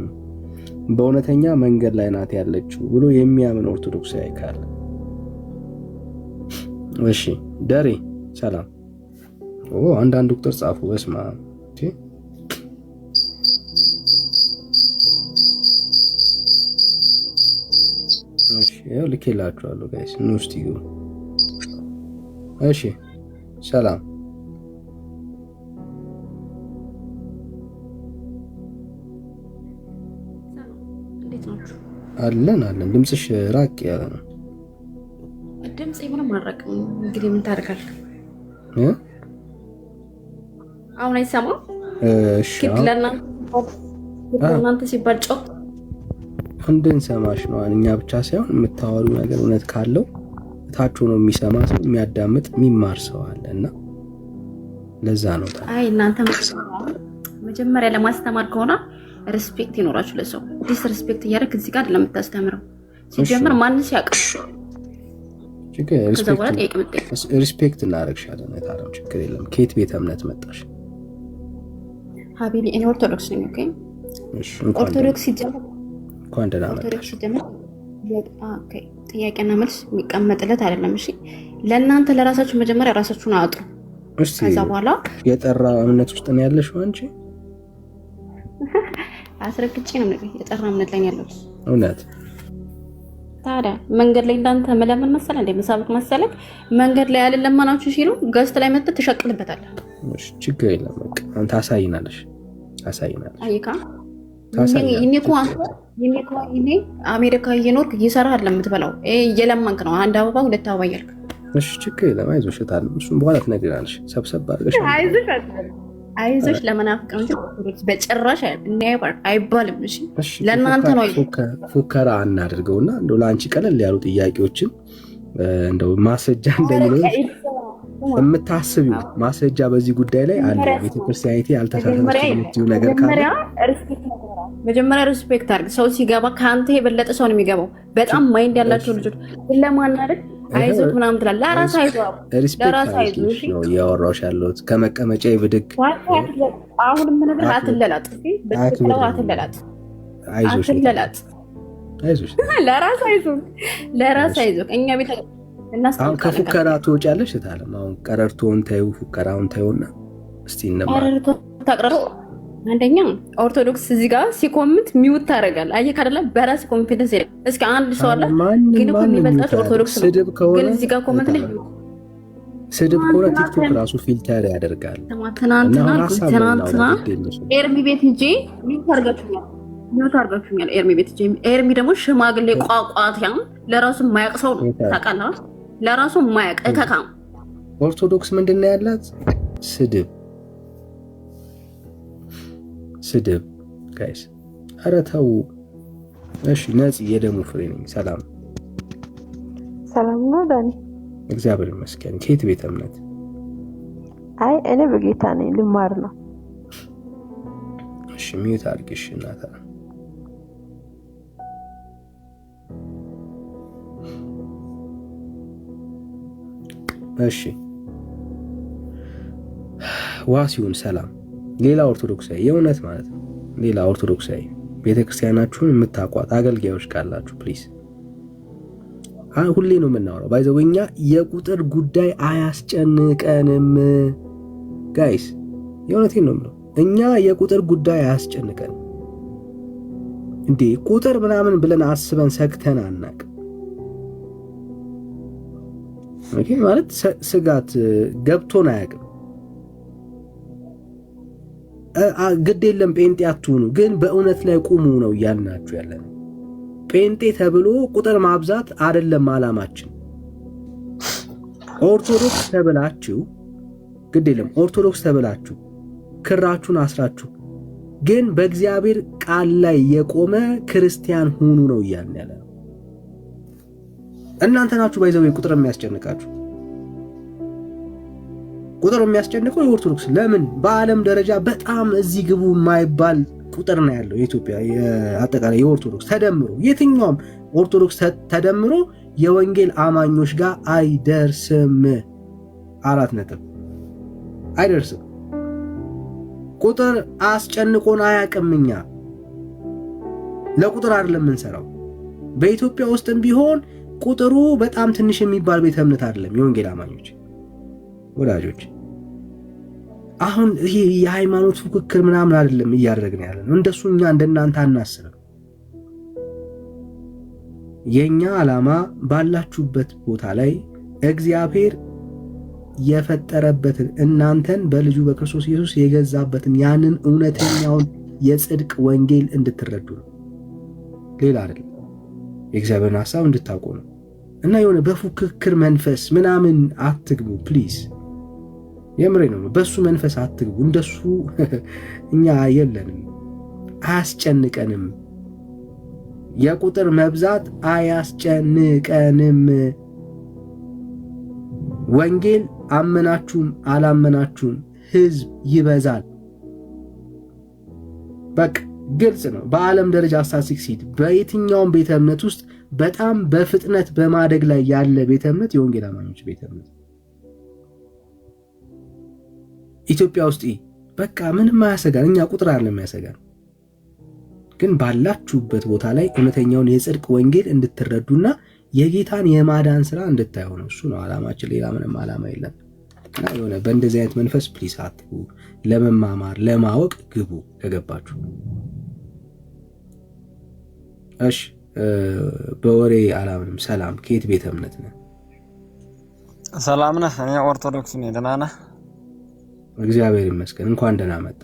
በእውነተኛ መንገድ ላይ ናት ያለችው ብሎ የሚያምን ኦርቶዶክሳዊ ካለ እሺ። ደሬ ሰላም። አንዳንድ ቁጥር ጻፉ። በስማ እሺ፣ ያው ልኬላችኋለሁ ጋይስ ኑ እስቲ ግቡ። እሺ ሰላም አለን። ድምፅሽ ራቅ ያለ ነው። ድምፅ ምንም አልራቅም። እንግዲህ ምን ታደርጋለህ? አሁን አይሰማም? እሺ ለእናንተ ሲባል ጮክ እንድንሰማሽ ነው። እኛ ብቻ ሳይሆን የምታወሩ ነገር እውነት ካለው ታች ሆኖ የሚሰማ ሰው፣ የሚያዳምጥ የሚማር ሰው አለ እና ለዛ ነው። አይ እናንተ መጀመሪያ ለማስተማር ከሆነ ሪስፔክት ይኖራችሁ ለሰው። ዲስሪስፔክት እያደረክ እዚህ ጋር ለምታስተምረው ሲጀምር ማንስ ያውቃል? ሪስፔክት እናደርግሻለን። ታዲያ ችግር የለም። ከየት ቤተ እምነት መጣሽ? ሀቢቢ እኔ ኦርቶዶክስ ነኝ። ኦኬ ኦርቶዶክስ ሲጀምር እንኳን ደህና መጣሽ። ኦኬ ጥያቄና መልስ የሚቀመጥለት አይደለም። እሺ ለእናንተ ለራሳችሁ መጀመሪያ ራሳችሁን አጥሩ። ከዛ በኋላ የጠራ እምነት ውስጥ ነው ያለሽው አንቺ? አስረግጬ ነው የጠራ እምነት ላይ ያለው እውነት። ታዲያ መንገድ ላይ እንዳንተ መለመን መሰለ እንደ መሳብክ መሰለክ? መንገድ ላይ ያለ ለማናችሁ ሲሉ ገስት ላይ መጥተህ ትሸቅልበታለህ። እሺ ችግር የለም። በቃ አንተ አሳይናለሽ። አይካ ይኔ አሜሪካ እየኖርክ እየሰራህ ለምትበላው እየለመንክ ነው። አንድ አበባ ሁለት አበባ እያልክ። እሺ ችግር የለም። አይዞሽ እታለም። እሱን በኋላ ትነግሪናለሽ። ሰብሰብ አድርገሽ አይዞሽ ለመናፍቅ እንጂ በጭራሽ አይባልም። እሺ ለእናንተ ነው። ፉከራ አናድርገውና እንደው ለአንቺ ቀለል ያሉ ጥያቄዎችን እንደው ማስረጃ እንደሚኖር የምታስቢው ማስረጃ በዚህ ጉዳይ ላይ አለ። ቤተክርስቲያኒቴ አልተሳሳተችም የምትይው ነገር ካለ መጀመሪያ ሪስፔክት አድርግ። ሰው ሲገባ ከአንተ የበለጠ ሰው ነው የሚገባው። በጣም ማይንድ ያላቸው ልጆች ለማናደድ አይዞህ ምናምን ትላለህ። ለራስህ አይዞህ ነው እያወራሁሽ ያለሁት። ከመቀመጫ ብድግ አሁን ምን ብለህ አትለላጥ። አይዞሽ ለራስህ አይዞህ። እኛ አሁን ከፉከራ ትወጫለሽ እታለም። አሁን ቀረርቶን ታዩ ፉከራውን ታዩና እስቲ እንማር። ቀረርቶ ታቅረሩ አንደኛ ኦርቶዶክስ እዚህ ጋር ሲኮምንት ሚውት ታደርጋል። አየህ አይደለ? በራስ ኮንፊደንስ ይላል። እስኪ አንድ ሰው አለ ግን እኮ የሚበልጣቸው ኦርቶዶክስ ነው። ግን እዚህ ጋር ኮመንት ላይ ስድብ ከሆነ ቲክቶክ ራሱ ፊልተር ያደርጋል። ትናንትና ኤርሚ ቤት ሂጄ ሚውት አድርጋችሁኛል። ኤርሚ ቤት ሂጄ ኤርሚ ደግሞ ሽማግሌ ቋቋትያም ለራሱ የማያውቅ ሰው ነው ታውቃለህ? ለራሱ የማያውቅ እከካም ኦርቶዶክስ ምንድን ነው ያላት? ስድብ ጋይስ፣ ኧረ ተው እሺ። ነፂ የደሙ ፍሬ ነኝ። ሰላም ነው ዳኒ? እግዚአብሔር ይመስገን። ከየት ቤተ እምነት? አይ እኔ በጌታ ነኝ፣ ልማር ነው። እሺ ሚውት አድርጊሽ እናታ። እሺ ዋሲውን ሰላም። ሌላ ኦርቶዶክሳዊ የእውነት ማለት ነው፣ ሌላ ኦርቶዶክሳዊ ቤተክርስቲያናችሁን የምታቋት አገልጋዮች ካላችሁ ፕሊዝ፣ ሁሌ ነው የምናወራው። ባይዘው እኛ የቁጥር ጉዳይ አያስጨንቀንም ጋይስ፣ የእውነቴን ነው የምለው። እኛ የቁጥር ጉዳይ አያስጨንቀንም። እንዴ ቁጥር ምናምን ብለን አስበን ሰግተን አናቅ። ኦኬ ማለት ስጋት ገብቶን አያውቅም። ግድ የለም ጴንጤ አትሁኑ፣ ግን በእውነት ላይ ቁሙ ነው እያልናችሁ ያለን። ጴንጤ ተብሎ ቁጥር ማብዛት አይደለም ዓላማችን። ኦርቶዶክስ ተብላችሁ ግድ የለም ኦርቶዶክስ ተብላችሁ ክራችሁን አስራችሁ ግን በእግዚአብሔር ቃል ላይ የቆመ ክርስቲያን ሁኑ ነው እያልን ያለ ነው። እናንተ ናችሁ ባይዘው ቁጥር የሚያስጨንቃችሁ። ቁጥር የሚያስጨንቀው የኦርቶዶክስ ለምን በዓለም ደረጃ በጣም እዚህ ግቡ የማይባል ቁጥር ነው ያለው። የኢትዮጵያ አጠቃላይ የኦርቶዶክስ ተደምሮ የትኛውም ኦርቶዶክስ ተደምሮ የወንጌል አማኞች ጋር አይደርስም። 4 ነጥብ አይደርስም። ቁጥር አስጨንቆን አያውቅም። እኛ ለቁጥር አይደለም የምንሰራው። በኢትዮጵያ ውስጥም ቢሆን ቁጥሩ በጣም ትንሽ የሚባል ቤተ እምነት አይደለም የወንጌል አማኞች ወዳጆች። አሁን ይሄ የሃይማኖት ፉክክር ምናምን አይደለም እያደረግን ያለን። እንደሱ እኛ እንደናንተ አናስብም። የኛ ዓላማ ባላችሁበት ቦታ ላይ እግዚአብሔር የፈጠረበትን እናንተን በልጁ በክርስቶስ ኢየሱስ የገዛበትን ያንን እውነተኛውን የጽድቅ ወንጌል እንድትረዱ ነው። ሌላ አይደለም። የእግዚአብሔርን ሐሳብ እንድታውቁ ነው። እና የሆነ በፉክክር መንፈስ ምናምን አትግቡ ፕሊዝ። የምሬ ነው። በሱ መንፈስ አትግቡ። እንደሱ እኛ የለንም፣ አያስጨንቀንም። የቁጥር መብዛት አያስጨንቀንም። ወንጌል አመናችሁም አላመናችሁም ህዝብ ይበዛል። በቃ ግልጽ ነው። በዓለም ደረጃ ስታቲስቲክስ ሲድ በየትኛውም ቤተ እምነት ውስጥ በጣም በፍጥነት በማደግ ላይ ያለ ቤተ እምነት የወንጌል አማኞች ቤተ እምነት ኢትዮጵያ ውስጥ በቃ ምንም አያሰጋን። እኛ ቁጥር አይደለም ያሰጋን፣ ግን ባላችሁበት ቦታ ላይ እውነተኛውን የጽድቅ ወንጌል እንድትረዱና የጌታን የማዳን ስራ እንድታዩ ነው። እሱ ነው ዓላማችን። ሌላ ምንም ዓላማ የለም። እና የሆነ በእንደዚህ አይነት መንፈስ ፕሊስ አትግቡ። ለመማማር ለማወቅ ግቡ ከገባችሁ። እሺ በወሬ አላምንም። ሰላም፣ ከየት ቤተ እምነት ነህ? ሰላም ነህ? እኔ ኦርቶዶክስ ነኝ። ደህና ነህ? እግዚአብሔር ይመስገን። እንኳን ደህና መጣ።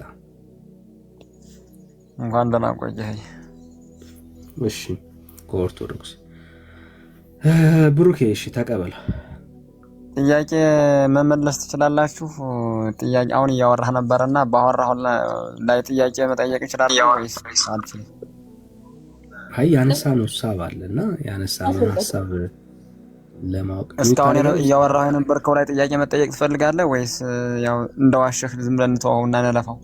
እንኳን ደህና ቆየህ። እሺ ከኦርቶዶክስ ብሩኬ፣ እሺ ተቀበል። ጥያቄ መመለስ ትችላላችሁ። ጥያቄ አሁን እያወራህ ነበርና ባወራሁ ላይ ጥያቄ መጠየቅ እችላለሁ ወይስ አልችልም? አይ ያነሳነው ሐሳብ አለና ያነሳነው ሐሳብ ለማወቅ እስካሁን እያወራህ የነበርከው ላይ ጥያቄ መጠየቅ ትፈልጋለህ ወይስ ያው እንደዋሸህ ዝም ብለን እንተዋውና እንለፋው?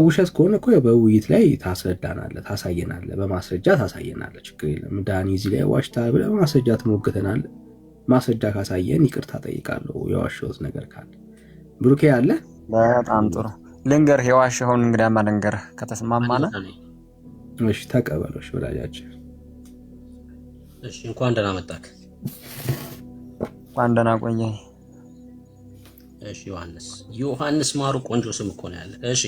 ውሸት ከሆነ እኮ በውይይት ላይ ታስረዳናለህ፣ ታሳየናለህ፣ በማስረጃ ታሳየናለህ። ችግር የለም። ዳኒ እዚህ ላይ ዋሽታል ብለህ በማስረጃ ትሞግተናለህ። ማስረጃ ካሳየን ይቅርታ ጠይቃለሁ የዋሸሁት ነገር ካለ። ብሩኬ አለ። በጣም ጥሩ። ልንገርህ የዋሸኸውን እንግዲያማ ልንገርህ ከተስማማና እሺ ተቀበሎሽ ወዳጃችን። እሺ እንኳን ደህና መጣክ። ዋንደና ቆየኝ። እሺ ዮሐንስ ማሩ ቆንጆ ስም እኮ ነው ያለ። እሺ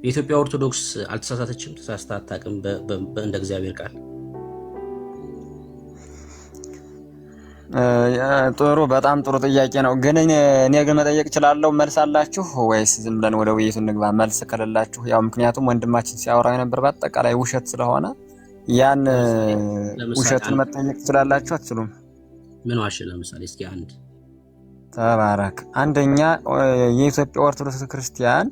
የኢትዮጵያ ኦርቶዶክስ አልተሳሳተችም? ተሳስታ አታውቅም? እንደ እግዚአብሔር ቃል ጥሩ፣ በጣም ጥሩ ጥያቄ ነው። ግን እኔ ግን መጠየቅ እችላለሁ? መልስ አላችሁ ወይስ ዝም ብለን ወደ ውይይቱ እንግባ? መልስ ከሌላችሁ ያው ምክንያቱም ወንድማችን ሲያወራ የነበር በአጠቃላይ ውሸት ስለሆነ ያን ውሸቱን መጠየቅ ትችላላችሁ አትችሉም? ምን ዋሽ? ለምሳሌ እስኪ አንድ ተባረክ። አንደኛ የኢትዮጵያ ኦርቶዶክስ ክርስቲያን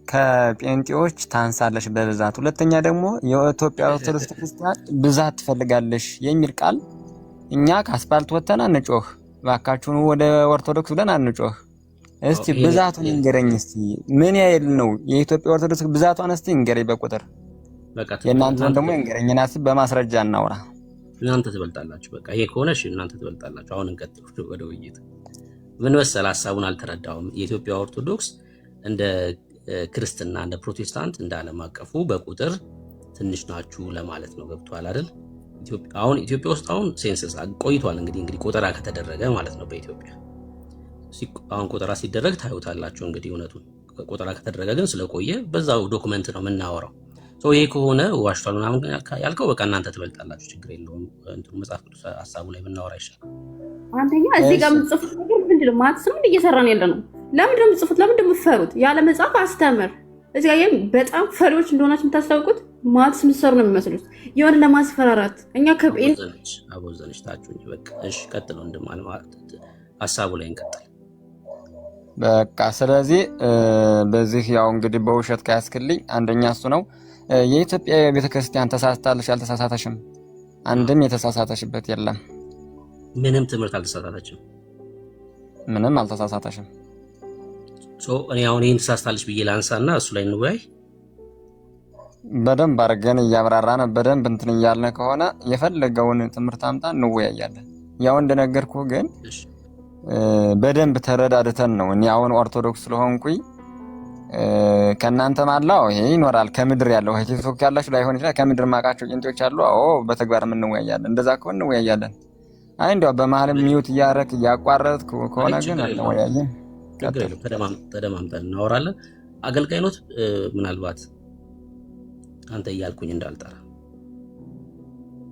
ከጴንጤዎች ታንሳለሽ በብዛት። ሁለተኛ ደግሞ የኢትዮጵያ ኦርቶዶክስ ክርስቲያን ብዛት ትፈልጋለሽ የሚል ቃል እኛ ከአስፋልት ወተን አንጮህ፣ ባካችሁን ወደ ኦርቶዶክስ ብለን አንጮህ። እስቲ ብዛቱን እንገረኝ። እስቲ ምን ያህል ነው የኢትዮጵያ ኦርቶዶክስ ብዛቷን? እስቲ እንገረኝ በቁጥር። የእናንተን ደግሞ እንገረኝና እስቲ በማስረጃ እናውራ። እናንተ ትበልጣላችሁ። በቃ ይሄ ከሆነ እሺ እናንተ ትበልጣላችሁ። አሁን እንቀጥል ወደ ውይይት። ምን መሰል ሀሳቡን አልተረዳውም። የኢትዮጵያ ኦርቶዶክስ እንደ ክርስትና እንደ ፕሮቴስታንት እንደ ዓለም አቀፉ በቁጥር ትንሽ ናችሁ ለማለት ነው። ገብቷል አይደል? አሁን ኢትዮጵያ ውስጥ አሁን ሴንሰስ ቆይቷል። እንግዲህ ቆጠራ ከተደረገ ማለት ነው በኢትዮጵያ አሁን ቆጠራ ሲደረግ ታዩታላችሁ። እንግዲህ እውነቱን ቆጠራ ከተደረገ ግን ስለቆየ በዛው ዶክመንት ነው የምናወራው። ይሄ ከሆነ ዋሽቷል ምናምን ያልከው በቃ እናንተ ትበልጣላችሁ፣ ችግር የለውም። እንትኑ መጽሐፍ ቅዱስ ሀሳቡ ላይ ብናወራ ይሻላል። አንደኛ እዚህ ጋር የምትጽፉት ነገር ምንድነው? ማትስም እየሰራን ያለ ነው። ለምንድነው የምትጽፉት? ለምንድነው የምትፈሩት? ያለ መጽሐፍ አስተምር። እዚህ ጋር በጣም ፈሪዎች እንደሆናችሁ የምታስታውቁት ማትስ ምሰሩ ነው የሚመስሉት የሆነ ለማስፈራራት። እኛ አቦዘነች ታችሁ በቃ እሺ፣ ቀጥለው እንደማል ሀሳቡ ላይ እንቀጥል በቃ። ስለዚህ በዚህ ያው እንግዲህ በውሸት ካያስክልኝ አንደኛ እሱ ነው። የኢትዮጵያ ቤተክርስቲያን ተሳስታለሽ አልተሳሳተሽም? አንድም የተሳሳተሽበት የለም። ምንም ትምህርት አልተሳሳተችም። ምንም አልተሳሳተሽም። እኔ አሁን ይህን ተሳስታለሽ ብዬ ላንሳና እሱ ላይ እንወያይ። በደንብ አድርገን እያብራራን በደንብ እንትን እያልን ከሆነ የፈለገውን ትምህርት አምጣ እንወያያለን። ያው እንደነገርኩህ ግን በደንብ ተረዳድተን ነው። እኔ አሁን ኦርቶዶክስ ስለሆንኩኝ ከናንተ ማላው ይሄ ይኖራል። ከምድር ያለው ቲክቶክ ያላችሁ ላይሆን ይችላል። ከምድር ማቃቸው ጭንጦች አሉ። አዎ በተግባር እንወያያለን። እንደዛ ከሆነ እንወያያለን። አይ እንደው በመሀል ሚዩት እያረክ እያቋረጥ ከሆነ ግን እንወያያለን። ተደማምጠን እናወራለን። አገልጋይ ኖት ምናልባት አንተ እያልኩኝ እንዳልጠራ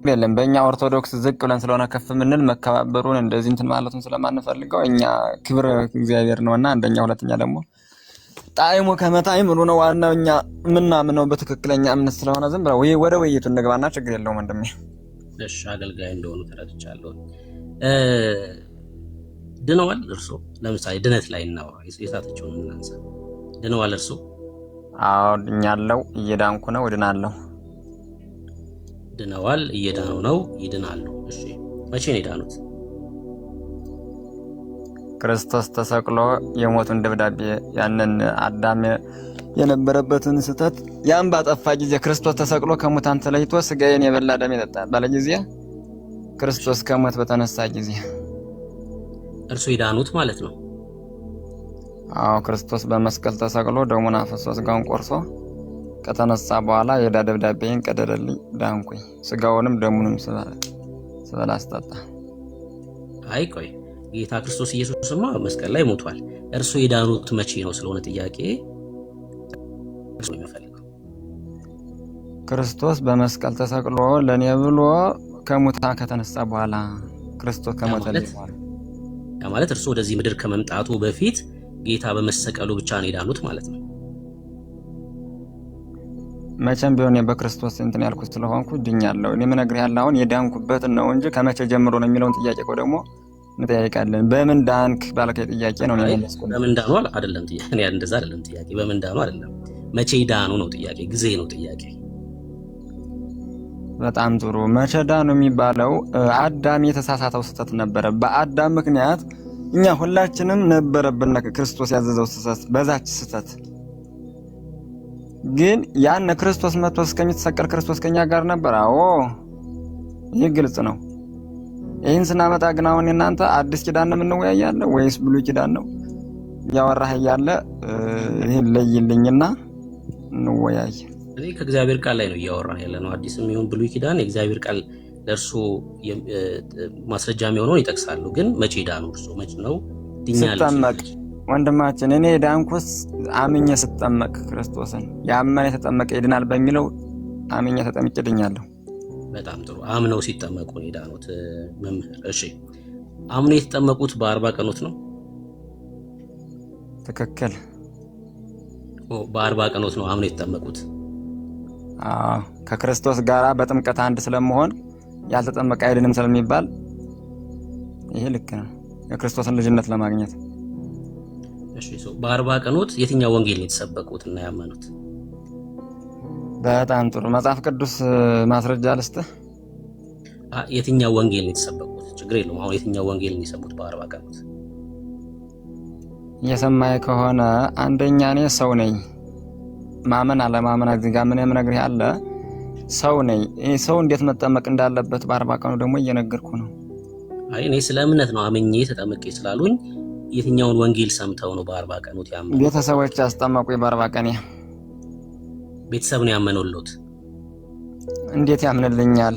የለም። በእኛ ኦርቶዶክስ ዝቅ ብለን ስለሆነ ከፍ ምንል መከባበሩን እንደዚህ እንትን ማለቱን ስለማንፈልገው እኛ ክብር እግዚአብሔር ነውና አንደኛ፣ ሁለተኛ ደግሞ ጣይሙ ከመጣይም ነው ዋናው። እኛ ምናምነው በትክክለኛ እምነት ስለሆነ ዝም ብለው ወደ ውይይቱ እንግባና ችግር የለውም ወንድሜ። እሺ አገልጋይ እንደሆኑ ተረድቻለሁ። ድነዋል እርሶ? ለምሳሌ ድነት ላይ እናወራ። የሳተችውን እናንሳ። ድነዋል እርሶ? አዎ ድኛለሁ፣ እየዳንኩ ነው፣ እድናለሁ። ድነዋል፣ እየዳኑ ነው፣ ይድናሉ። እሺ መቼ ነው የዳኑት? ክርስቶስ ተሰቅሎ የሞቱን ደብዳቤ ያንን አዳም የነበረበትን ስህተት ያን ባጠፋ ጊዜ ክርስቶስ ተሰቅሎ ከሙታን ተለይቶ ስጋዬን የበላ ደም የጠጣ ባለ ጊዜ ክርስቶስ ከሞት በተነሳ ጊዜ እርሱ የዳኑት ማለት ነው። አዎ ክርስቶስ በመስቀል ተሰቅሎ ደሙን አፍሶ ስጋውን ቆርሶ ከተነሳ በኋላ የዕዳ ደብዳቤን ቀደደልኝ፣ ዳንኩኝ። ስጋውንም ደሙንም ስበላ አስጠጣ። አይ ቆይ ጌታ ክርስቶስ ኢየሱስማ መስቀል ላይ ሞቷል። እርሱ የዳኑት መቼ ነው ስለሆነ ጥያቄ እርሱ የሚፈልገው ክርስቶስ በመስቀል ተሰቅሎ ለኔ ብሎ ከሙታን ከተነሳ በኋላ ክርስቶስ ከሞተልኝ በኋላ ያ ማለት እርሱ ወደዚህ ምድር ከመምጣቱ በፊት ጌታ በመሰቀሉ ብቻ ነው የዳኑት ማለት ነው። መቼም ቢሆን በክርስቶስ እንትን ያልኩት ስለሆንኩ ድኛለሁ። እኔ ምነግርህ ያለ አሁን የዳንኩበትን ነው እንጂ ከመቼ ጀምሮ ነው የሚለውን ጥያቄ እኮ ደግሞ እንጠያይቃለን። በምን ዳንክ ባልከኝ ጥያቄ ነው የሚመለስኩት። በምን ዳኑ አይደለም ጥያቄ። እኔ እንደዛ አይደለም ጥያቄ። በምን ዳኑ አይደለም፣ መቼ ዳኑ ነው ጥያቄ። ጊዜ ነው ጥያቄ። በጣም ጥሩ። መቼ ዳኑ የሚባለው አዳም የተሳሳተው ስህተት ነበረ። በአዳም ምክንያት እኛ ሁላችንም ነበረብን ክርስቶስ ያዘዘው ስህተት። በዛች ስህተት ግን ያን ክርስቶስ መጥቶ እስከሚተሰቀል ክርስቶስ ከኛ ጋር ነበር። አዎ ይህ ግልጽ ነው። ይህን ስናመጣ ግን አሁን እናንተ አዲስ ኪዳን ነው የምንወያያለን ወይስ ብሉይ ኪዳን ነው ያወራህ እያለ ይህን ለይልኝና እንወያይ። እኔ ከእግዚአብሔር ቃል ላይ ነው እያወራን ያለ ነው። አዲስም ይሁን ብሉይ ኪዳን የእግዚአብሔር ቃል ለእርሱ ማስረጃ የሚሆነውን ይጠቅሳሉ። ግን መቼ ዳኑ? እርሱ መቼ ነው ስጠመቅ? ወንድማችን እኔ ዳንኩስ አምኜ ስጠመቅ ክርስቶስን ያመነ የተጠመቀ ይድናል በሚለው አምኜ ተጠምቄ ድኛለሁ። በጣም ጥሩ። አምነው ሲጠመቁ ነው የዳኑት መምህር። እሺ አምነው የተጠመቁት በ40 ቀኖት ነው? ትክክል። በ40 ቀኖት ነው አምነው የተጠመቁት? ከክርስቶስ ጋራ በጥምቀት አንድ ስለመሆን ያልተጠመቀ አይድንም ስለሚባል ይሄ ልክ ነው፣ የክርስቶስን ልጅነት ለማግኘት። እሺ በ40 ቀኖት የትኛው ወንጌል ነው የተሰበኩት እና ያመኑት? በጣም ጥሩ። መጽሐፍ ቅዱስ ማስረጃ ልስጥህ። የትኛው ወንጌል ነው የተሰበኩት? ችግር የለውም። አሁን የትኛው ወንጌል ነው የሰሙት በ40 ቀኖት? እየሰማይ ከሆነ አንደኛ እኔ ሰው ነኝ፣ ማመን አለማመን እዚህ ጋር ምን የምነግርህ ያለ ሰው ነኝ። ሰው እንዴት መጠመቅ እንዳለበት በ40 ቀኑ ደግሞ እየነገርኩ ነው። አይ እኔ ስለ እምነት ነው አምኜ ተጠምቄ ስላሉኝ የትኛውን ወንጌል ሰምተው ነው በ40 ቀኖት ያመኑት? ቤተሰቦች አስጠመቁ። በ40 ቀን ቤተሰብ ነው ያመኑልዎት? እንዴት ያምንልኛል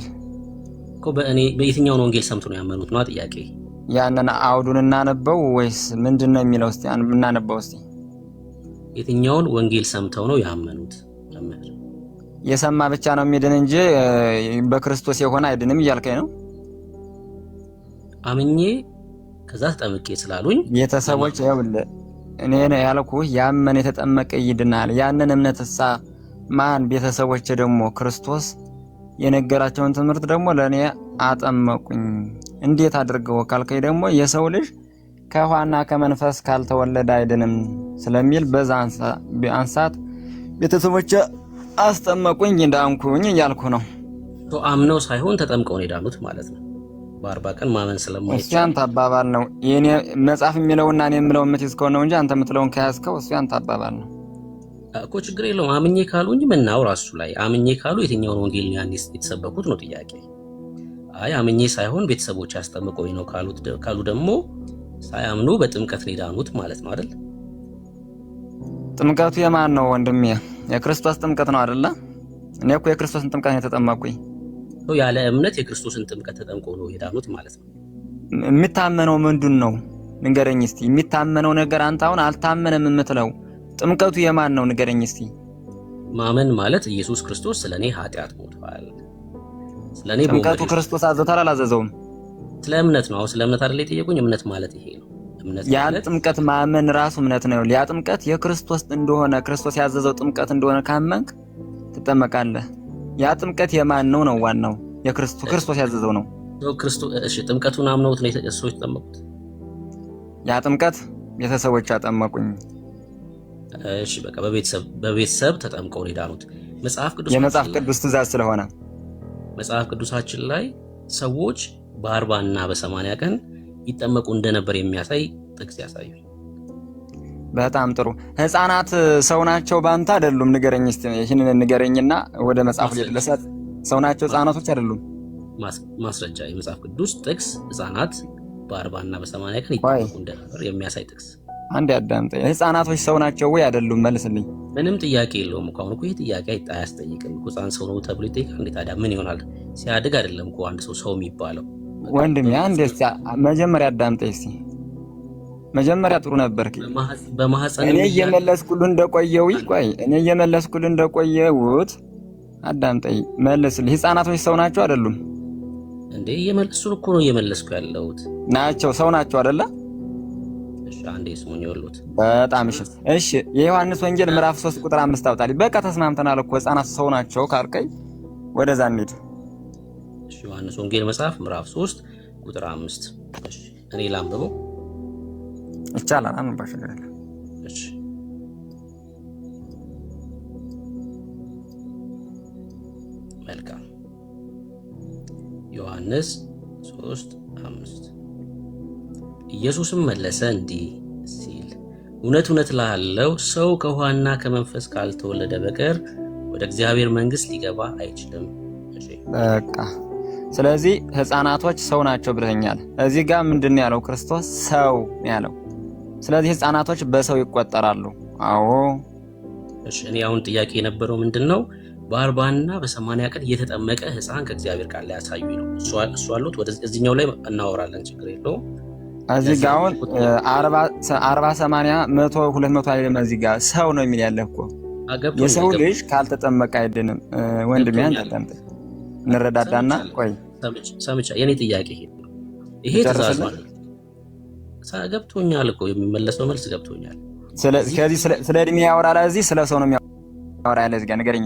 እኮ በየትኛውን ወንጌል ሰምቶ ነው ያመኑት ነው ጥያቄ። ያንን አውዱን እናነበው ወይስ ምንድነው የሚለው? እስቲ እናነበው እስቲ። የትኛውን ወንጌል ሰምተው ነው ያመኑት መምህር? የሰማ ብቻ ነው የሚድን እንጂ በክርስቶስ የሆነ አይድንም እያልከኝ ነው? አምኜ ከዛ ተጠምቄ ስላሉኝ ቤተሰቦች ይኸውልህ እኔ ያልኩህ ያመነ የተጠመቀ ይድናል። ያንን እምነትሳ ማን? ቤተሰቦች ደግሞ ክርስቶስ የነገራቸውን ትምህርት ደግሞ ለኔ አጠመቁኝ። እንዴት አድርገው ካልከኝ ደግሞ የሰው ልጅ ከውሃና ከመንፈስ ካልተወለደ አይድንም ስለሚል በዛ አንሳት ቤተሰቦች አስጠመቁኝ እንዳንኩኝ እያልኩ ነው። አምነው ሳይሆን ተጠምቀው ነው የዳኑት ማለት ነው። በ40 ቀን ማመን ስለማይቻል እሱ ያንተ አባባል ነው። የኔ መጽሐፍ የሚለውና እኔ የምለው የምትይዝከው ነው እንጂ አንተ የምትለውን ከያዝከው እሱ ያንተ አባባል ነው እኮ። ችግር የለውም። አምኜ ካሉኝ ምናው ራሱ ላይ አምኜ ካሉ የትኛውን ወንጌል ነው የተሰበኩት ነው ጥያቄ። አይ አምኜ ሳይሆን ቤተሰቦች ያስጠምቀውኝ ነው ካሉ ደግሞ ሳያምኑ በጥምቀት ነው የዳኑት ማለት ነው አይደል? ጥምቀቱ የማን ነው ወንድሜ? የክርስቶስ ጥምቀት ነው አይደለ? እኔ እኮ የክርስቶስን ጥምቀት ነው የተጠመቅኩኝ። ያለ እምነት የክርስቶስን ጥምቀት ተጠምቆ ነው የዳኑት ማለት ነው። የሚታመነው ምንድን ነው ንገረኝ እስቲ። የሚታመነው ነገር አንተ አሁን አልታመነም የምትለው ጥምቀቱ የማን ነው ንገረኝ እስቲ። ማመን ማለት ኢየሱስ ክርስቶስ ስለኔ ኃጢአት ሞቷል፣ ስለኔ ጥምቀቱ ክርስቶስ አዘዘው አላዘዘውም? ስለ እምነት ነው። ስለ እምነት አይደል የጠየቁኝ? እምነት ማለት ይሄ ነው። እምነት ያ ጥምቀት ማመን ራሱ እምነት ነው። ያ ጥምቀት የክርስቶስ እንደሆነ ክርስቶስ ያዘዘው ጥምቀት እንደሆነ ካመንክ ትጠመቃለህ። ያ ጥምቀት የማን ነው ነው ዋናው? ክርስቶስ ያዘዘው ነው። እሺ ጥምቀቱን አምነውት ነው እሱዎች ተጠመቁት? ያ ጥምቀት ቤተሰቦች አጠመቁኝ። እሺ በቃ በቤተሰብ ተጠምቀው ነው የዳኑት። የመጽሐፍ ቅዱስ ትእዛዝ ስለሆነ መጽሐፍ ቅዱሳችን ላይ ሰዎች በ40 እና በ80 ቀን ይጠመቁ እንደነበር የሚያሳይ ጥቅስ ያሳዩ። በጣም ጥሩ። ህፃናት ሰው ናቸው ባንተ አይደሉም? ንገረኝ እስቲ ይሄንን ንገረኝና ወደ መጽሐፍ ልደርሳት። ሰው ናቸው ህፃናቶች አይደሉም? ማስረጃ የመጽሐፍ ቅዱስ ጥቅስ ህፃናት በ40 እና በ80 ቀን ይጠመቁ እንደነበር የሚያሳይ ጥቅስ። አንድ አዳምጠኝ። ህፃናቶች ሰው ናቸው ወይ አይደሉም? መልስልኝ። ምንም ጥያቄ የለውም እኮ። አሁን እኮ ይሄ ጥያቄ አያስጠይቅም እኮ። ህፃን ሰው ነው ተብሎ ይጠይቃል እንዴ? ታዲያ ምን ይሆናል? ሲያድግ አይደለም እኮ አንድ ሰው የሚባለው። ወንድሜ አንዴ እስቲ መጀመሪያ አዳምጠኝ እስቲ። መጀመሪያ ጥሩ ነበርክ። በማህፀን እኔ እየመለስኩልህ እንደቆየሁት አዳምጠኝ፣ መልስልኝ። ህፃናቶች ሰው ናቸው አይደሉም እንዴ? እየመለሱን እኮ ነው እየመለስኩ ያለሁት። ናቸው፣ ሰው ናቸው አይደለ? እሺ አንዴ ስሙኝ ወሉት። በጣም እሺ። የዮሐንስ ወንጌል ምዕራፍ 3 ቁጥር 5 አውጣልኝ። በቃ ተስማምተናል እኮ ህፃናት ሰው ናቸው ካልከኝ ወደዛ እንሂድ። እሺ ዮሐንስ ወንጌል መጽሐፍ ምዕራፍ 3 ቁጥር 5። እሺ እኔ ላንብበው ይቻላል? አንባሽ ነገር አለ። እሺ መልካም። ዮሐንስ 3:5 ኢየሱስም መለሰ እንዲህ ሲል እውነት እውነት እልሃለሁ ሰው ከውሃና ከመንፈስ ካልተወለደ በቀር ወደ እግዚአብሔር መንግሥት ሊገባ አይችልም። እሺ በቃ ስለዚህ ህፃናቶች ሰው ናቸው ብለኛል። እዚህ ጋር ምንድነው ያለው? ክርስቶስ ሰው ያለው። ስለዚህ ህፃናቶች በሰው ይቆጠራሉ። አዎ እሺ። እኔ አሁን ጥያቄ የነበረው ምንድነው በ40 እና በ80 ቀን የተጠመቀ ሕፃን ከእግዚአብሔር ቃል ላይ ያሳዩ ነው። እሱ አሉት ወደ እዚህኛው ላይ እናወራለን፣ ችግር የለውም። እዚህ ጋር አሁን 40 80 100 200 አይደለም። እዚህ ጋር ሰው ነው የሚል ያለ እኮ የሰው ልጅ ካልተጠመቀ አይድንም። ወንድሜ አንተ እንረዳዳና ቆይ ሰምቻ የኔ ጥያቄ ይሄ ትእዛዝ ማለት ገብቶኛል እኮ የሚመለሰው መልስ ገብቶኛል። ስለዚህ ስለ እድሜ ያወራል፣ እዚህ ስለ ሰው ነው የሚያወራል። እዚህ ጋር ንገረኝ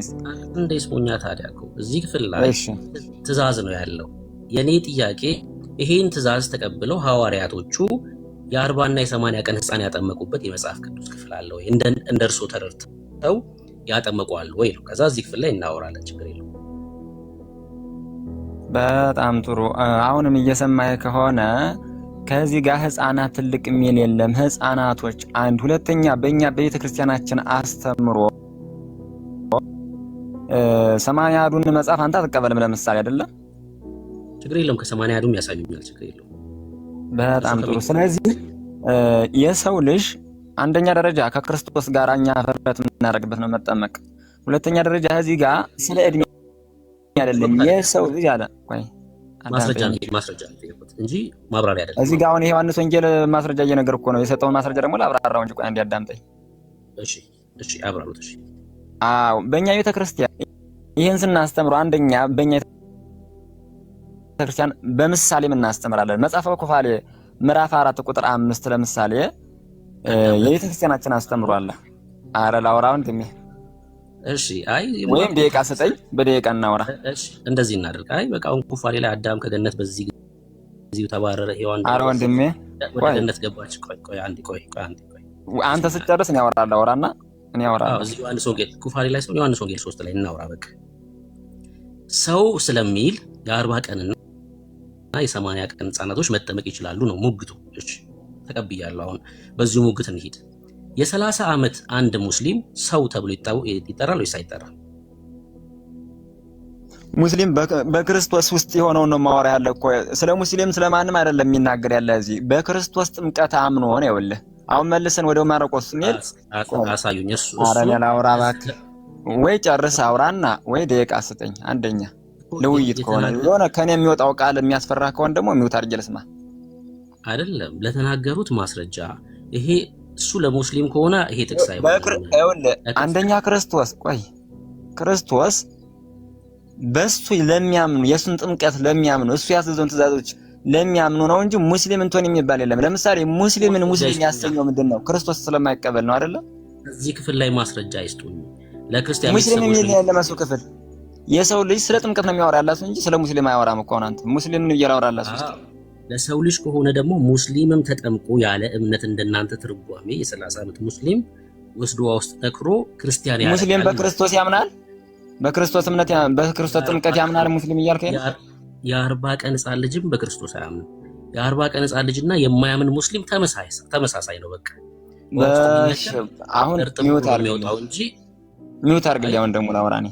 እንደ ስሞኛ ታዲያ እኮ እዚህ ክፍል ላይ ትእዛዝ ነው ያለው። የኔ ጥያቄ ይሄን ትእዛዝ ተቀብለው ሐዋርያቶቹ የ40 እና የ80 ቀን ሕፃን ያጠመቁበት የመጽሐፍ ቅዱስ ክፍል አለ ወይ? እንደ እርሶ ተረድተው ያጠመቁዋል ወይ ነው። ከዛ እዚህ ክፍል ላይ እናወራለን፣ ችግር የለውም። በጣም ጥሩ። አሁንም እየሰማይ ከሆነ ከዚህ ጋር ሕፃናት ትልቅ የሚል የለም። ሕፃናቶች አንድ ሁለተኛ በእኛ በቤተክርስቲያናችን አስተምሮ 80 አሐዱን መጽሐፍ አንተ አትቀበልም ለምሳሌ አይደለም? ችግር የለውም። ከ80 አሐዱም ያሳዩኛል፣ ችግር የለውም። በጣም ጥሩ። ስለዚህ የሰው ልጅ አንደኛ ደረጃ ከክርስቶስ ጋር እኛ ህብረት የምናደርግበት ነው መጠመቅ። ሁለተኛ ደረጃ እዚህ ጋር ስለ እድሜ አይደለም የሰው ልጅ አለ። ቆይ ማስረጃ ነው እንጂ ማብራሪያ አይደለም። እዚህ ጋር አሁን ዮሐንስ ወንጌል ማስረጃ እየነገርኩ ነው። የሰጠውን ማስረጃ ደግሞ ላብራራው እንጂ ቆይ አንዴ አዳምጠኝ። እሺ አብራሩት። እሺ አዎ፣ በእኛ ቤተክርስቲያን ይሄን ስናስተምረው አንደኛ በእኛ ቤተክርስቲያን በምሳሌ እናስተምራለን። መጽሐፈ ኩፋሌ ምዕራፍ 4 ቁጥር 5 ለምሳሌ የቤተክርስቲያናችን አስተምሯል። አረ ላውራው እንደሚ እሺ አይ ወይም ደቂቃ ስጠኝ፣ በደቂቃ እናወራ። እሺ እንደዚህ እናድርግ። አይ በቃ አሁን ኩፋሌ ላይ አዳም ከገነት በዚህ ጊዜው ተባረረ፣ ሔዋን አረ ወንድሜ ወደ ገነት ገባች። ቆይ አንዴ አንተ ስትጨርስ እኔ አወራለሁ። አውራና እኔ አወራለሁ። እዚህ ዮሐንስ ወንጌል ኩፋሌ ላይ ሰው ዮሐንስ ወንጌል 3 ላይ እናወራ። በቃ ሰው ስለሚል የ40 ቀንና የ80 ቀን ሕፃናቶች መጠመቅ ይችላሉ ነው ሙግቱ። እሺ ተቀብያለሁ። አሁን በዚሁ ሙግት እንሂድ። የ30 ዓመት አንድ ሙስሊም ሰው ተብሎ ይጠራል ወይስ አይጠራም? ሙስሊም በክርስቶስ ውስጥ የሆነው ነው ማወራ ያለ እኮ ስለ ሙስሊም ስለማንም አይደለም የሚናገር ያለ እዚህ በክርስቶስ ጥምቀት አምኖ ነው። ይኸውልህ አሁን መልሰን ወደ ማርቆስ ስንሄድ አሳዩኝ። እሱ አረጋላ አውራ እባክህ ወይ ጨርስ አውራና ወይ ደቂቃ ስጠኝ። አንደኛ ለውይይት ከሆነ የሆነ ከኔ የሚወጣው ቃል የሚያስፈራ ከሆነ ደግሞ የሚውት አድርጌ ልስማ። አይደለም ለተናገሩት ማስረጃ ይሄ እሱ ለሙስሊም ከሆነ ይሄ ጥቅስ አይሆንም። አንደኛ ክርስቶስ በሱ ለሚያምኑ የሱን ጥምቀት ለሚያምኑ እሱ ያዘዘውን ትእዛዞች ለሚያምኑ ነው እንጂ ሙስሊም እንትን የሚባል የለም። ለምሳሌ ሙስሊም ያሰኘው ምንድነው? ክርስቶስ ስለማይቀበል ነው አይደለም? እዚህ ክፍል ላይ ማስረጃ አይስጡኝ። ለክርስቲያን ሙስሊም የሚል ለማሱ ክፍል የሰው ልጅ ስለ ጥምቀት ነው የሚያወራላት እንጂ ስለ ሙስሊም አያወራም እኮ አንተ ሙስሊምን እያወራላት ውስጥ ለሰው ልጅ ከሆነ ደግሞ ሙስሊምም ተጠምቆ ያለ እምነት እንደናንተ ትርጓሜ የ30 ዓመት ሙስሊም ወስዶ ውስጥ ተክሮ ክርስቲያን ያለ ሙስሊም በክርስቶስ ያምናል፣ በክርስቶስ እምነት በክርስቶስ ጥምቀት ያምናል ሙስሊም እያልከኝ የ40 ቀን ሕፃን ልጅም በክርስቶስ አያምንም። የ40 ቀን ሕፃን ልጅና የማያምን ሙስሊም ተመሳሳይ ነው። በቃ አሁን ሚውት አድርገው እንጂ ሚውት አድርገው። አሁን ደግሞ ላውራኔ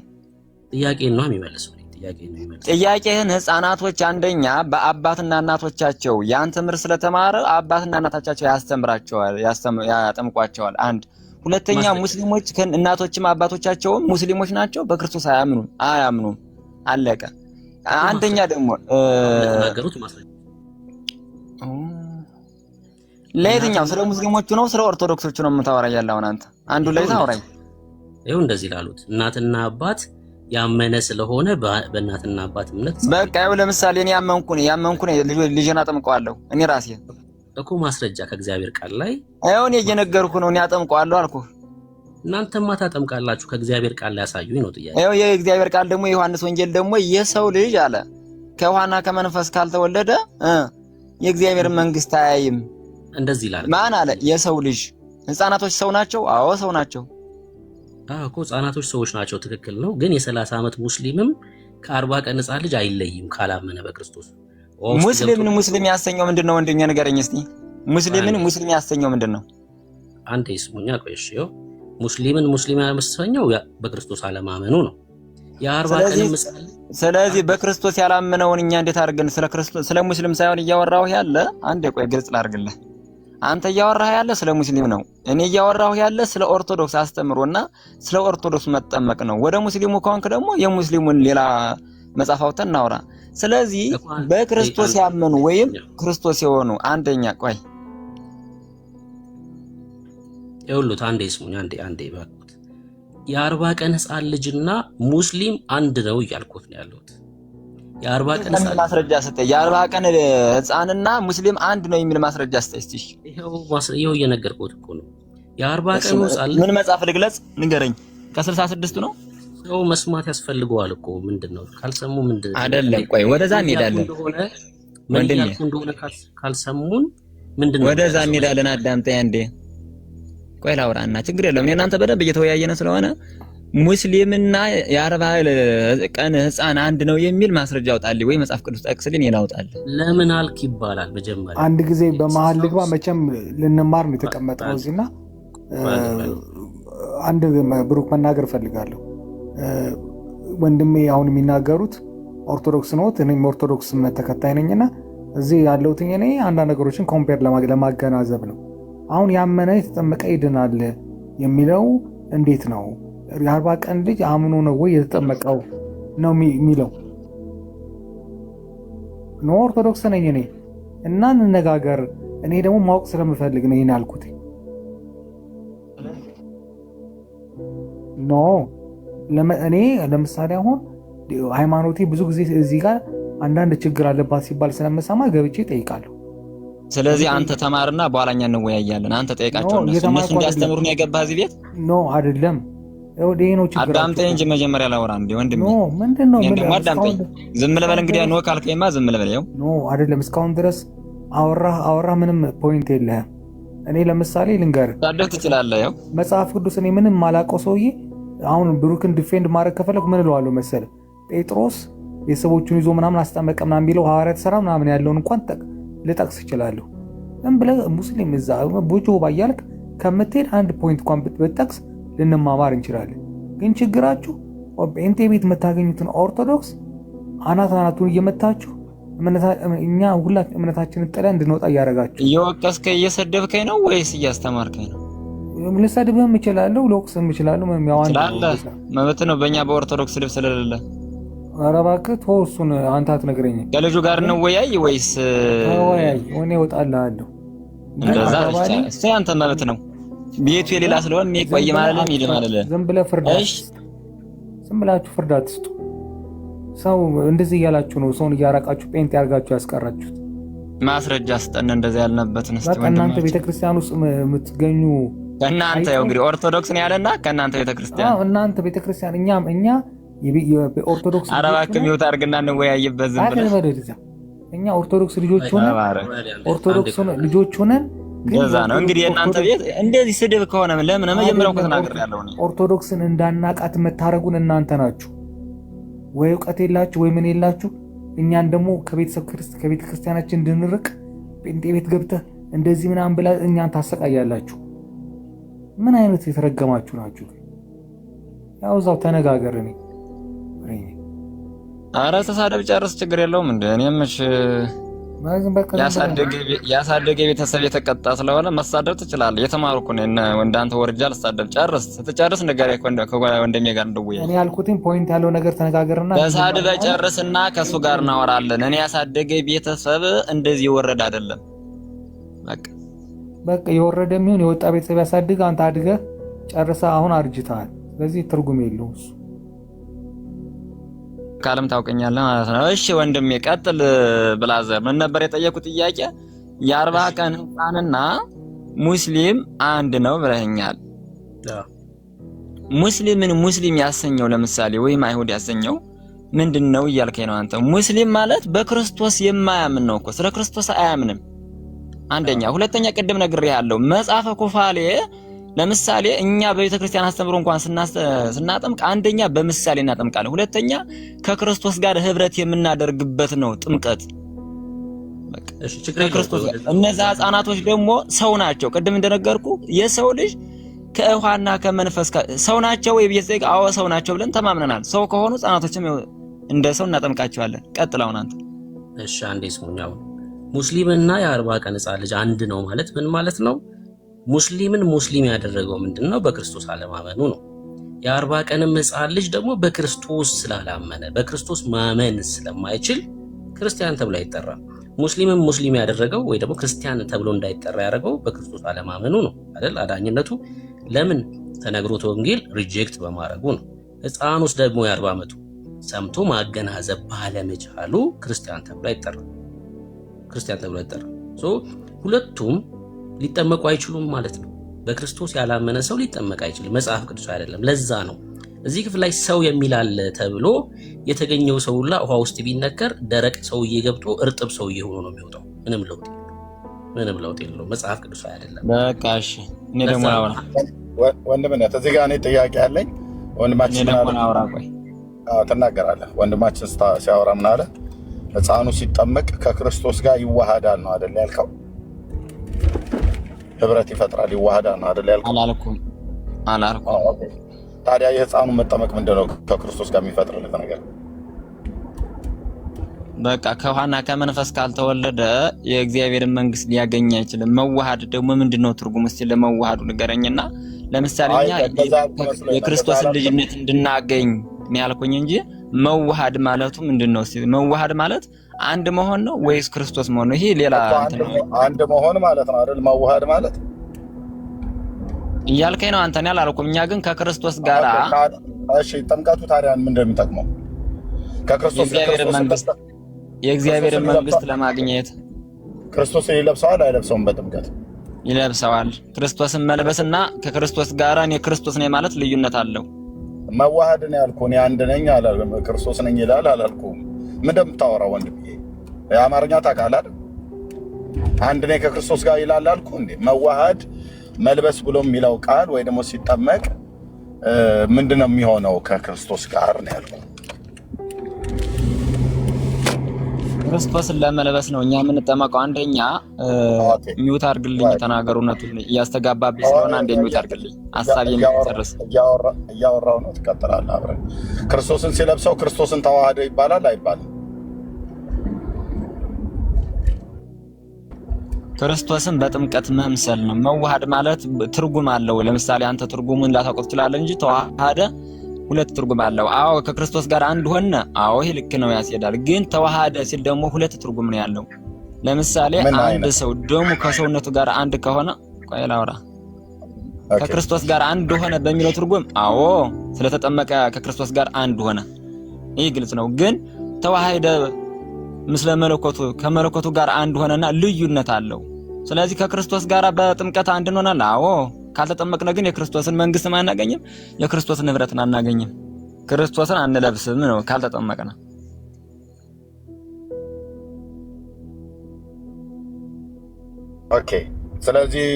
ጥያቄን ነው የሚመልሰው። ጥያቄህን ሕፃናቶች አንደኛ በአባትና እናቶቻቸው ያን ትምህርት ስለተማረ አባትና እናቶቻቸው ያጠምቋቸዋል። አንድ ሁለተኛ ሙስሊሞች እናቶችም አባቶቻቸውም ሙስሊሞች ናቸው፣ በክርስቶስ አያምኑም። አለቀ። አንደኛ ደግሞ ተናገሩት ማስረጃ ለየትኛው ስለ ሙስሊሞቹ ነው ስለ ኦርቶዶክሶቹ ነው የምታወራ ያለው? አንተ አንዱ ላይ ታወራኝ። ይኸው እንደዚህ ላሉት እናትና አባት ያመነ ስለሆነ በእናትና አባት እምነት በቃ ይኸው ለምሳሌ እኔ ያመንኩ ልጄን አጠምቀዋለሁ እኔ ራሴ እኮ ማስረጃ ከእግዚአብሔር ቃል ላይ ይኸው እኔ እየነገርኩ ነው። እኔ አጠምቀዋለሁ አልኩህ። እናንተማ ታጠምቃላችሁ። ከእግዚአብሔር ቃል ላይ ያሳዩኝ ነው ጥያቄ። ይኸው የእግዚአብሔር ቃል ደግሞ የዮሐንስ ወንጌል ደግሞ የሰው ልጅ አለ ከውሃና ከመንፈስ ካልተወለደ የእግዚአብሔር መንግስት አያይም። እንደዚህ ይላል። ማን አለ? የሰው ልጅ። ሕፃናቶች ሰው ናቸው? አዎ ሰው ናቸው። እኮ ሕፃናቶች ሰዎች ናቸው። ትክክል ነው። ግን የ30 ዓመት ሙስሊምም ከ40 ቀን ሕፃን ልጅ አይለይም ካላመነ በክርስቶስ። ሙስሊም ያሰኘው ምንድነው? ወንድሜ ንገረኝ እስቲ። ሙስሊም ያሰኘው ምንድነው? አንተ ይስሙኛ። ቆይ እሺ፣ ሙስሊም ያሰኘው በክርስቶስ አለማመኑ ነው። የ40 ቀን ምሳሌ። ስለዚህ በክርስቶስ ያላመነውን እኛ እንዴት አድርገን ስለ ሙስሊም ሳይሆን እያወራሁ ያለ አንዴ ቆይ ግልጽ ላድርግልህ። አንተ እያወራህ ያለ ስለ ሙስሊም ነው። እኔ እያወራሁ ያለ ስለ ኦርቶዶክስ አስተምሮና ስለ ኦርቶዶክስ መጠመቅ ነው። ወደ ሙስሊሙ ከሆንክ ደግሞ የሙስሊሙን ሌላ መጽሐፍ አውጥተን እናውራ። ስለዚህ በክርስቶስ ያመኑ ወይም ክርስቶስ የሆኑ አንደኛ ቆይ ይኸውልህ አንዴ ስሙኝ አንዴ ባክሁት የ40 ቀን ህፃን ልጅና ሙስሊም አንድ ነው እያልኩት ነው ያለሁት። የ40 ቀን ህፃን ማስረጃ ሰጠኝ። የ40 ቀን ህፃንና ሙስሊም አንድ ነው የሚል ማስረጃ ሰጠኝ። እስቲ ይኸው እየነገርኩት እኮ ነው። የ40 ቀን ህፃን ምን መጽሐፍ ልግለጽ ንገረኝ። ከ66 ነው ሰው መስማት ያስፈልገዋል እኮ ምንድነው? ካልሰሙ ምንድነው አይደለም። ቆይ ወደዛ እንሄዳለን። እንደሆነ ካልሰሙን ምንድነው? ወደዛ እንሄዳለን። አዳምጠኝ አንዴ ቆይ ላውራና ችግር የለም። እኔ እናንተ በደንብ እየተወያየን ስለሆነ ሙስሊምና የ40 ቀን ህፃን አንድ ነው የሚል ማስረጃ አውጣልኝ ወይ መጽሐፍ ቅዱስ ጠቅስልኝ ይላውጣልኝ። ለምን አልክ ይባላል። መጀመሪያ አንድ ጊዜ በመሃል ልግባ። መቼም ልንማር ነው የተቀመጥነው እዚህና አንድ ብሩክ መናገር ፈልጋለሁ። ወንድሜ አሁን የሚናገሩት ኦርቶዶክስ ነው፣ እኔም ኦርቶዶክስ ተከታይ ነኝና እዚህ ያለሁት እኔ አንዳንድ ነገሮችን ኮምፔር ለማገናዘብ ነው። አሁን ያመነ የተጠመቀ ይድናል የሚለው እንዴት ነው? የ40 ቀን ልጅ አምኖ ነው ወይ የተጠመቀው ነው የሚለው? ነው ኦርቶዶክስ ነኝ እኔ እና እንነጋገር። እኔ ደግሞ ማወቅ ስለምፈልግ ነው ይሄን ያልኩት። ኖ እኔ ለምሳሌ አሁን ሃይማኖቴ ብዙ ጊዜ እዚህ ጋር አንዳንድ ችግር አለባት ሲባል ስለምሰማ ገብቼ ጠይቃለሁ። ስለዚህ አንተ ተማርና በኋላኛ እንወያያለን። አንተ ጠይቃቸው እነሱ እንዲያስተምሩ ነው የገባህ እዚህ ቤት? ኖ አይደለም። ወዴ ነው ችግር? አዳምጠኝ እንጂ መጀመሪያ ላወራ እንዴ ወንድሜ። ኖ ምንድነው? ምን አዳምጠኝ። ዝም ብለህ በል እንግዲህ ነው ካልከኝማ ዝም ብለህ በል። ያው ኖ አይደለም። እስካሁን ድረስ አወራ ምንም ፖይንት የለህም። እኔ ለምሳሌ ልንገርህ ታደግ ትችላለህ። ያው መጽሐፍ ቅዱስ እኔ ምንም ማላውቀው ሰውዬ አሁን ብሩክን ዲፌንድ ማድረግ ከፈለኩ ምን እለዋለሁ መሰለህ? ጴጥሮስ የሰዎቹን ይዞ ምናምን አስጠመቀ ምናምን ቢለው ሐዋርያት ሥራ ምናምን ያለውን እንኳን ልጠቅስ እችላለሁ። ዝም ብለህ ሙስሊም እዛ ቦጆ ባያልክ ከምትሄድ አንድ ፖይንት እንኳን ብትጠቅስ ልንማማር እንችላለን። ግን ችግራችሁ ጴንጤ ቤት የምታገኙትን ኦርቶዶክስ አናቱን እየመታችሁ እኛ ሁላችን እምነታችንን ጥለን እንድንወጣ እያደረጋችሁ። እየወቀስከኝ እየሰደብከኝ ነው ወይስ እያስተማርከኝ ነው? ልሰድብህም እችላለሁ፣ ልወቅስህም እችላለሁ። መብት ነው በእኛ በኦርቶዶክስ ስድብ ስለሌለ። ኧረ እባክህ ተው እሱን አንተ አትነግረኝም። ከልጁ ጋር እንወያይ ወይስ ተወያይ? እኔ እወጣልሃለሁ። እንደዛ ብቻ እሱ ያንተ መብት ነው። ቤቱ የሌላ ስለሆነ እኔ ቆይ ማለት ነው ማለት ነው። ዝም ብለህ ፍርድ ዝም ብላችሁ ፍርድ አትስጡ። ሰው እንደዚህ እያላችሁ ነው ሰውን እያራቃችሁ ጴንጤ ያርጋችሁ ያስቀራችሁት። ማስረጃ ስጠን እንደዚህ ያልነበትን እስቲ ወንድም። እናንተ ቤተክርስቲያን ውስጥ የምትገኙ እናንተ ያው እንግዲህ ኦርቶዶክስ ነው ያለና ከእናንተ ቤተክርስቲያን እናንተ ቤተክርስቲያን እኛ የኦርቶዶክስ አረባክም ይወጣ አርግና እንወያይበት ዝም ብለህ እኛ ኦርቶዶክስ ልጆች ሆነን ገዛ ነው እንግዲህ እናንተ ቤት እንደዚህ ስድብ ከሆነ ለምን መጀመሪያው ከተናገር ያለው ነው። ኦርቶዶክስን እንዳናቃት መታረጉን እናንተ ናችሁ። ወይ ዕውቀት የላችሁ ወይ ምን የላችሁ። እኛን ደግሞ ከቤተ ክርስቲያናችን እንድንርቅ ጴንጤ ቤት ገብተህ እንደዚህ ምናምን ብላ እኛን ታሰቃያላችሁ። ምን አይነት የተረገማችሁ ናችሁ? ያው እዛው ተነጋገር። እኔ ኧረ ተሳደብ ጨርስ፣ ችግር የለውም። እንደ እኔም እሺ ያሳደገ ቤተሰብ የተቀጣ ስለሆነ መሳደብ ትችላለህ። የተማርኩ ነኝ እንዳንተ ወርጃ ልሳደብ። ጨርስ፣ ስትጨርስ ንገረኝ ከወንድሜ ጋር እንደውያ። እኔ ያልኩትን ፖይንት ያለው ነገር ተነጋገርና ተሳድበህ ጨርስና ከሱ ጋር እናወራለን። እኔ ያሳደገ ቤተሰብ እንደዚህ ይወረድ አይደለም። በቃ የወረደ የሚሆን የወጣ ቤተሰብ ያሳድግ። አንተ አድገህ ጨርሰህ አሁን አርጅተሃል። ስለዚህ ትርጉም የለውም እሱ። ካለም ታውቀኛለህ ማለት ነው። እሺ ወንድሜ ቀጥል። ብላዘር ምን ነበር የጠየቁት ጥያቄ? የ40 ቀን ህፃንና ሙስሊም አንድ ነው ብለኸኛል። ሙስሊምን ሙስሊም ያሰኘው ለምሳሌ ወይም አይሁድ ያሰኘው ምንድነው እያልከኝ ነው አንተ? ሙስሊም ማለት በክርስቶስ የማያምን ነው እኮ፣ ስለ ክርስቶስ አያምንም። አንደኛ። ሁለተኛ ቅድም ነግሬሃለሁ መጽሐፈ ኩፋሌ ለምሳሌ እኛ በቤተ ክርስቲያን አስተምሮ እንኳን ስናጠምቅ አንደኛ በምሳሌ እናጠምቃለን፣ ሁለተኛ ከክርስቶስ ጋር ህብረት የምናደርግበት ነው ጥምቀት። እሺ ክርስቶስ እነዛ ህፃናቶች ደግሞ ሰው ናቸው። ቅድም እንደነገርኩ የሰው ልጅ ከውሃና ከመንፈስ ሰው ናቸው ወይ ቢዘጋ አዎ ሰው ናቸው ብለን ተማምነናል። ሰው ከሆኑ ህፃናቶችም እንደ ሰው እናጠምቃቸዋለን። ቀጥላውን አንተ። እሺ አንዴ ስሙኛው ሙስሊምና የ40 ቀን ሕፃን ልጅ አንድ ነው ማለት ምን ማለት ነው? ሙስሊምን ሙስሊም ያደረገው ምንድነው? በክርስቶስ አለማመኑ ነው። የ40 ቀንም ሕፃን ልጅ ደግሞ በክርስቶስ ስላላመነ በክርስቶስ ማመን ስለማይችል ክርስቲያን ተብሎ አይጠራም። ሙስሊምን ሙስሊም ያደረገው ወይ ደግሞ ክርስቲያን ተብሎ እንዳይጠራ ያደረገው በክርስቶስ አለማመኑ ነው አይደል? አዳኝነቱ ለምን ተነግሮት ወንጌል ሪጀክት በማድረጉ ነው። ሕፃኑስ ደግሞ የ40 ዓመቱ ሰምቶ ማገናዘብ ባለመቻሉ ክርስቲያን ተብሎ አይጠራም። ክርስቲያን ተብሎ አይጠራም። ሁለቱም ሊጠመቁ አይችሉም ማለት ነው። በክርስቶስ ያላመነ ሰው ሊጠመቅ አይችልም። መጽሐፍ ቅዱስ አይደለም። ለዛ ነው እዚህ ክፍል ላይ ሰው የሚል አለ ተብሎ የተገኘው ሰው ሁላ ውሃ ውስጥ ቢነከር ደረቅ ሰውዬ ገብቶ እርጥብ ሰውዬ ሆኖ ነው የሚወጣው። ምንም ለውጥ የለውም። መጽሐፍ ቅዱስ አይደለም። በቃ እሺ፣ እኔ ደግሞ አውራ ወንድምነት እዚህ ጋር እኔ ጥያቄ አለኝ። ወንድማችን አውራ ቆይ ትናገራለህ። ወንድማችን ሲያወራ ምን አለ? ሕፃኑ ሲጠመቅ ከክርስቶስ ጋር ይዋሃዳል ነው አይደል ያልከው? ህብረት ይፈጥራል ይዋሃዳል ነው አይደል ያልከው? አላልኩም። ታዲያ የሕፃኑ መጠመቅ ምንድነው ከክርስቶስ ጋር የሚፈጥርለት ነገር? በቃ ከውሃና ከመንፈስ ካልተወለደ የእግዚአብሔርን መንግስት ሊያገኝ አይችልም። መዋሃድ ደግሞ ምንድነው ትርጉም? እስቲ ለመዋሃዱ ንገረኝና። ለምሳሌ እኛ የክርስቶስን ልጅነት እንድናገኝ ነው ያልኩኝ እንጂ መዋሃድ ማለቱ ምንድነው? እስቲ መዋሃድ ማለት አንድ መሆን ነው ወይስ ክርስቶስ መሆን ነው? ይሄ ሌላ አንድ መሆን ማለት ነው አይደል? መዋሃድ ማለት እያልከኝ ነው አንተ። እኔ አላልኩም። እኛ ግን ከክርስቶስ ጋር እሺ፣ ጥምቀቱ ታዲያ ምንድነው የሚጠቅመው? ከክርስቶስ የእግዚአብሔርን መንግስት ለማግኘት ክርስቶስን ይለብሰዋል አይለብሰውም? በጥምቀት ይለብሰዋል። ክርስቶስን መልበስና ከክርስቶስ ጋር እኔ ክርስቶስ ነኝ ማለት ልዩነት አለው። መዋሃድን ያልኩህ እኔ አንድ ነኝ አላልኩም። ክርስቶስ ነኝ ይላል አላልኩም። ምን እንደምታወራው ወንድሜ? የአማርኛ ታውቃለህ አይደል? አንድ ነኝ ከክርስቶስ ጋር ይላል አልኩህ እንዴ? መዋሃድ መልበስ ብሎ የሚለው ቃል ወይ ደግሞ ሲጠመቅ ምንድነው የሚሆነው? ከክርስቶስ ጋር ነው ያልኩህ። ክርስቶስን ለመልበስ ነው እኛ የምንጠመቀው። አንደኛ ሚውት አድርግልኝ፣ ተናገሩነቱን እያስተጋባብኝ ስለሆነ አንዴ ሚውት አድርግልኝ። ሐሳብ የሚጨርስ እያወራው ነው። ትቀጥላለህ አብረን። ክርስቶስን ሲለብሰው ክርስቶስን ተዋህደ ይባላል አይባልም? ክርስቶስን በጥምቀት መምሰል ነው። መዋሃድ ማለት ትርጉም አለው። ለምሳሌ አንተ ትርጉሙን ላታውቀው ትችላለህ እንጂ ተዋሃደ ሁለት ትርጉም አለው። አዎ ከክርስቶስ ጋር አንድ ሆነ። አዎ ይሄ ልክ ነው፣ ያስሄዳል። ግን ተዋሃደ ሲል ደግሞ ሁለት ትርጉም ነው ያለው። ለምሳሌ አንድ ሰው ደሙ ከሰውነቱ ጋር አንድ ከሆነ ቆይ ላውራ። ከክርስቶስ ጋር አንድ ሆነ በሚለው ትርጉም አዎ ስለተጠመቀ ከክርስቶስ ጋር አንድ ሆነ፣ ይህ ግልጽ ነው። ግን ተዋሃደ ምስለ መለኮቱ ከመለኮቱ ጋር አንድ ሆነና ልዩነት አለው። ስለዚህ ከክርስቶስ ጋር በጥምቀት አንድ እንሆናለን። አዎ ካልተጠመቅነ ግን የክርስቶስን መንግስት አናገኝም፣ የክርስቶስን ንብረትን አናገኝም፣ ክርስቶስን አንለብስም ነው ካልተጠመቅነ። ኦኬ። ስለዚህ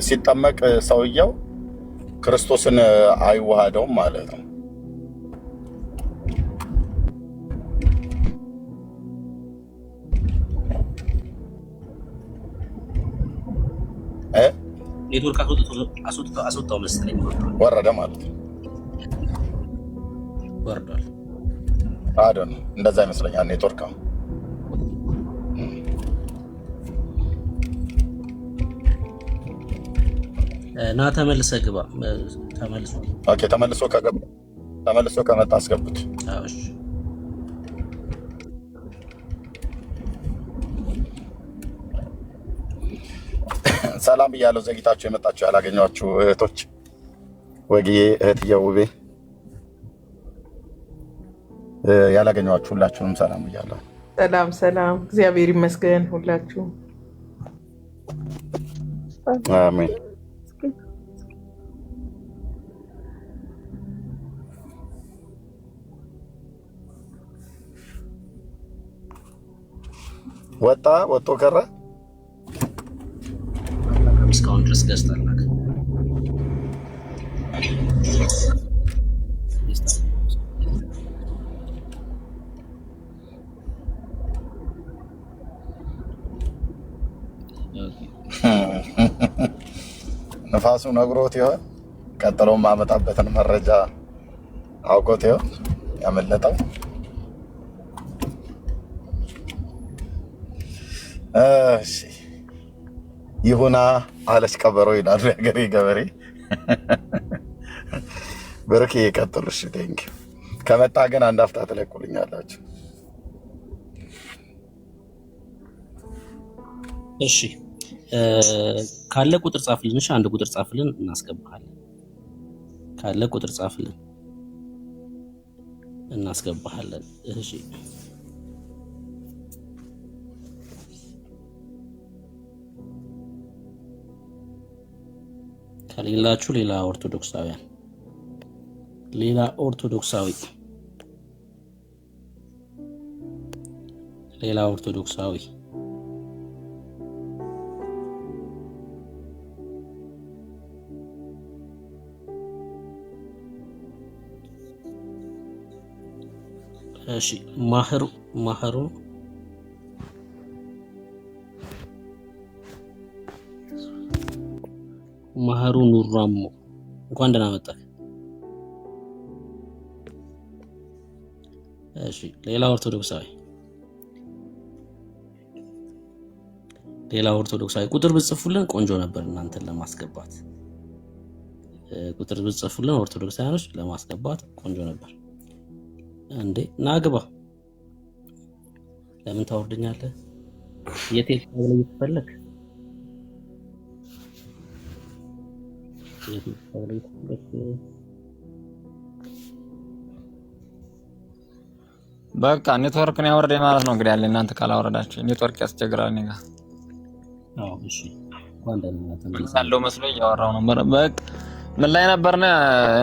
ሲጠመቅ ሰውየው ክርስቶስን አይዋሃደውም ማለት ነው። ኔትወርክ አስወጣው መሰለኝ። ወረደ ማለት ነው። ወርዷል አይደል? እንደዛ ይመስለኛል። ኔትወርክ እና ተመልሰህ ግባ። ተመልሶ ኦኬ። ተመልሶ ከመጣ አስገቡት። እሺ ሰላም ብያለሁ። ዘግይታችሁ የመጣችሁ ያላገኟችሁ እህቶች፣ ወግዬ እህትዬው ውቤ ያላገኟችሁ ሁላችሁንም ሰላም ብያለሁ። ሰላም። እግዚአብሔር ይመስገን ሁላችሁ። አሜን። ወጥቶ ቀረ። እስካሁን ድረስ ገዝታላክ ነፋሱ ነግሮት ይሆን? ቀጥሎ ማመጣበትን መረጃ አውቆት ይሆን ያመለጠው? እሺ ይሁና አለች ቀበሮ ይላሉ የሀገሬ ገበሬ። ብሩኬ ይቀጥል። እሺ ቴንክ ከመጣ ግን አንድ አፍታ ትለቁልኛላችሁ። እሺ ካለ ቁጥር ጻፍልን። እሺ አንድ ቁጥር ጻፍልን እናስገባሃለን። ካለ ቁጥር ጻፍልን እናስገባሃለን። እሺ ከሌላችሁ ሌላ ኦርቶዶክሳውያን ሌላ ኦርቶዶክሳዊ እሺ ማህሩ ኑራሞ እንኳን ደህና መጣህ። እሺ ሌላ ኦርቶዶክሳዊ ቁጥር ብጽፉልን ቆንጆ ነበር። እናንተን ለማስገባት ቁጥር ብጽፉልን ኦርቶዶክሳውያኖች ለማስገባት ቆንጆ ነበር። እንዴ ናግባ ለምን ታወርደኛለህ? የቴክ ነው እየተፈለክ በቃ ኔትወርክ ነው ያወረደ ማለት ነው። እንግዲህ ያለ እናንተ ካላወረዳችሁ ኔትወርክ ያስቸግራል። እኔ ጋር እሺ ወንደልና ተመልሳለሁ መስሎኝ ያወራው ነበር። በቃ ምን ላይ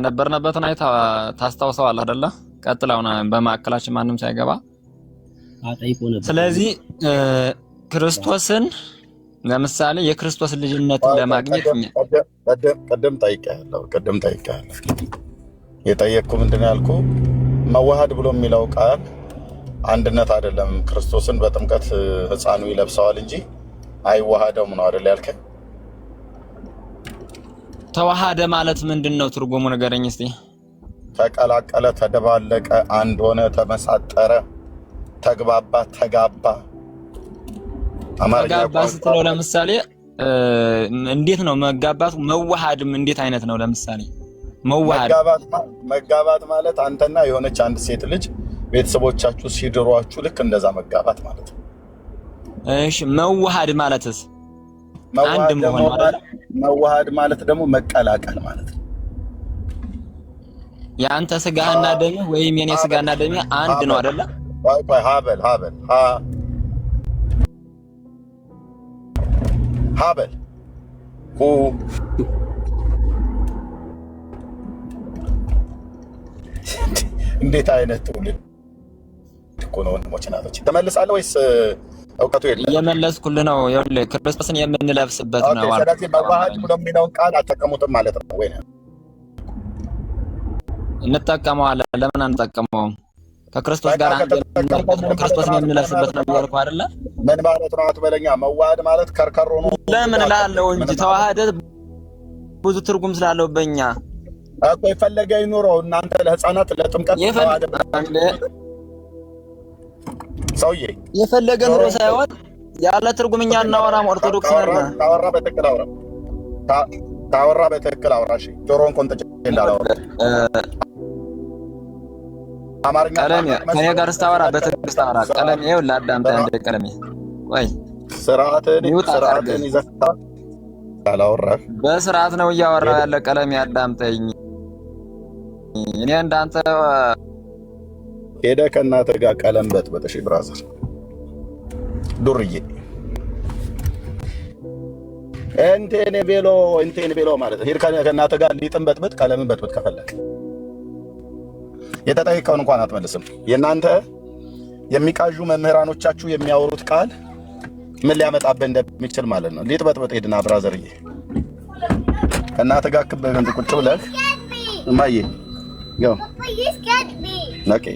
ነበርነበትን አይታ ታስታውሰዋል አይደለ? ቀጥላውና በማዕከላችን ማንም ሳይገባ አጠይቆ ነበር። ስለዚህ ክርስቶስን ለምሳሌ የክርስቶስ ልጅነትን ለማግኘት ቀደም ጠይቄያለሁ። የጠየቅኩ ምንድነው ያልኩ መዋሃድ ብሎ የሚለው ቃል አንድነት አይደለም። ክርስቶስን በጥምቀት ሕፃኑ ይለብሰዋል እንጂ አይዋሃደውም ነው አይደል ያልከኝ? ተዋሃደ ማለት ምንድነው? ትርጉሙ ንገረኝ እስቲ። ተቀላቀለ፣ ተደባለቀ፣ አንድ ሆነ፣ ተመሳጠረ፣ ተግባባ፣ ተጋባ። ተጋባ ስትለው ለምሳሌ እንዴት ነው መጋባቱ? መዋሃድም እንዴት አይነት ነው? ለምሳሌ መጋባት ማለት አንተና የሆነች አንድ ሴት ልጅ ቤተሰቦቻችሁ ሲድሯችሁ ልክ እንደዛ መጋባት ማለት ነው። እሺ መዋሃድ ማለትስ? አንድ መሆን ማለት መዋሃድ ማለት ደግሞ መቀላቀል ማለት ነው። ያንተ ስጋህና ደምህ ወይም የኔ ስጋና ደምህ አንድ ነው አይደለ? ሀበል እንዴት አይነት ትውልድ እኮ ነው ወንድሞች እናቶች። ተመልሳለህ ወይስ እውቀቱ የለም? እየመለስኩልህ ነው። ይኸውልህ ክርስቶስን የምንለብስበት ነው። ስለዚህ መዋሃድ ብሎ የሚለውን ቃል አትጠቀሙትም ማለት ነው ወይ? እንጠቀመዋለን። ለምን አንጠቀመውም? ከክርስቶስ ጋር ክርስቶስን የምንለብስበት ነው እያልኩህ አይደለ? ምን ማለት ነው አትበለኛ። መዋሃድ ማለት ከርከሮ ነው። ለምን እላለሁ እንጂ ተዋሃደ ብዙ ትርጉም ስላለው በእኛ እኮ የፈለገ ይኑረው። እናንተ ለህፃናት ለጥምቀት ሰውዬ የፈለገ ኑሮ ሳይሆን ያለ ትርጉምኛ እናወራም። ኦርቶዶክስ ነን። ታወራ በትክክል አውራ። እሺ ጆሮን ቆንጥጬ እንዳላወራ አማርኛ ከኔ ጋር ስታወራ በትክክል ታወራ። ቀለሜ ይኸውልህ አዳምጠህ እንደ ቀለሜ ቆይ ስርዓትን ይዘፍታ አላወራህ። በስርዓት ነው እያወራሁ ያለ ቀለሜ አዳምጠኝ። እኔ እንዳንተ ሄደህ ከእናትህ ጋር ቀለም በጥበጥ። እሺ ብራዘር ዱርዬ እንቴኔ ቤሎ ማለት ሄድ ከእናትህ ጋር ሊጥም በጥበጥ ቀለምን በጥበጥ ከፈለክ የተጠየቀውን እንኳን አትመልስም። የእናንተ የሚቃዡ መምህራኖቻችሁ የሚያወሩት ቃል ምን ሊያመጣብህ እንደሚችል ማለት ነው። ሊጥ በጥበጥ ሄድና ብራዘርዬ ከእናትህ ጋር ክበህ ቁጭ ብለህ እማዬ ያው ኦኬ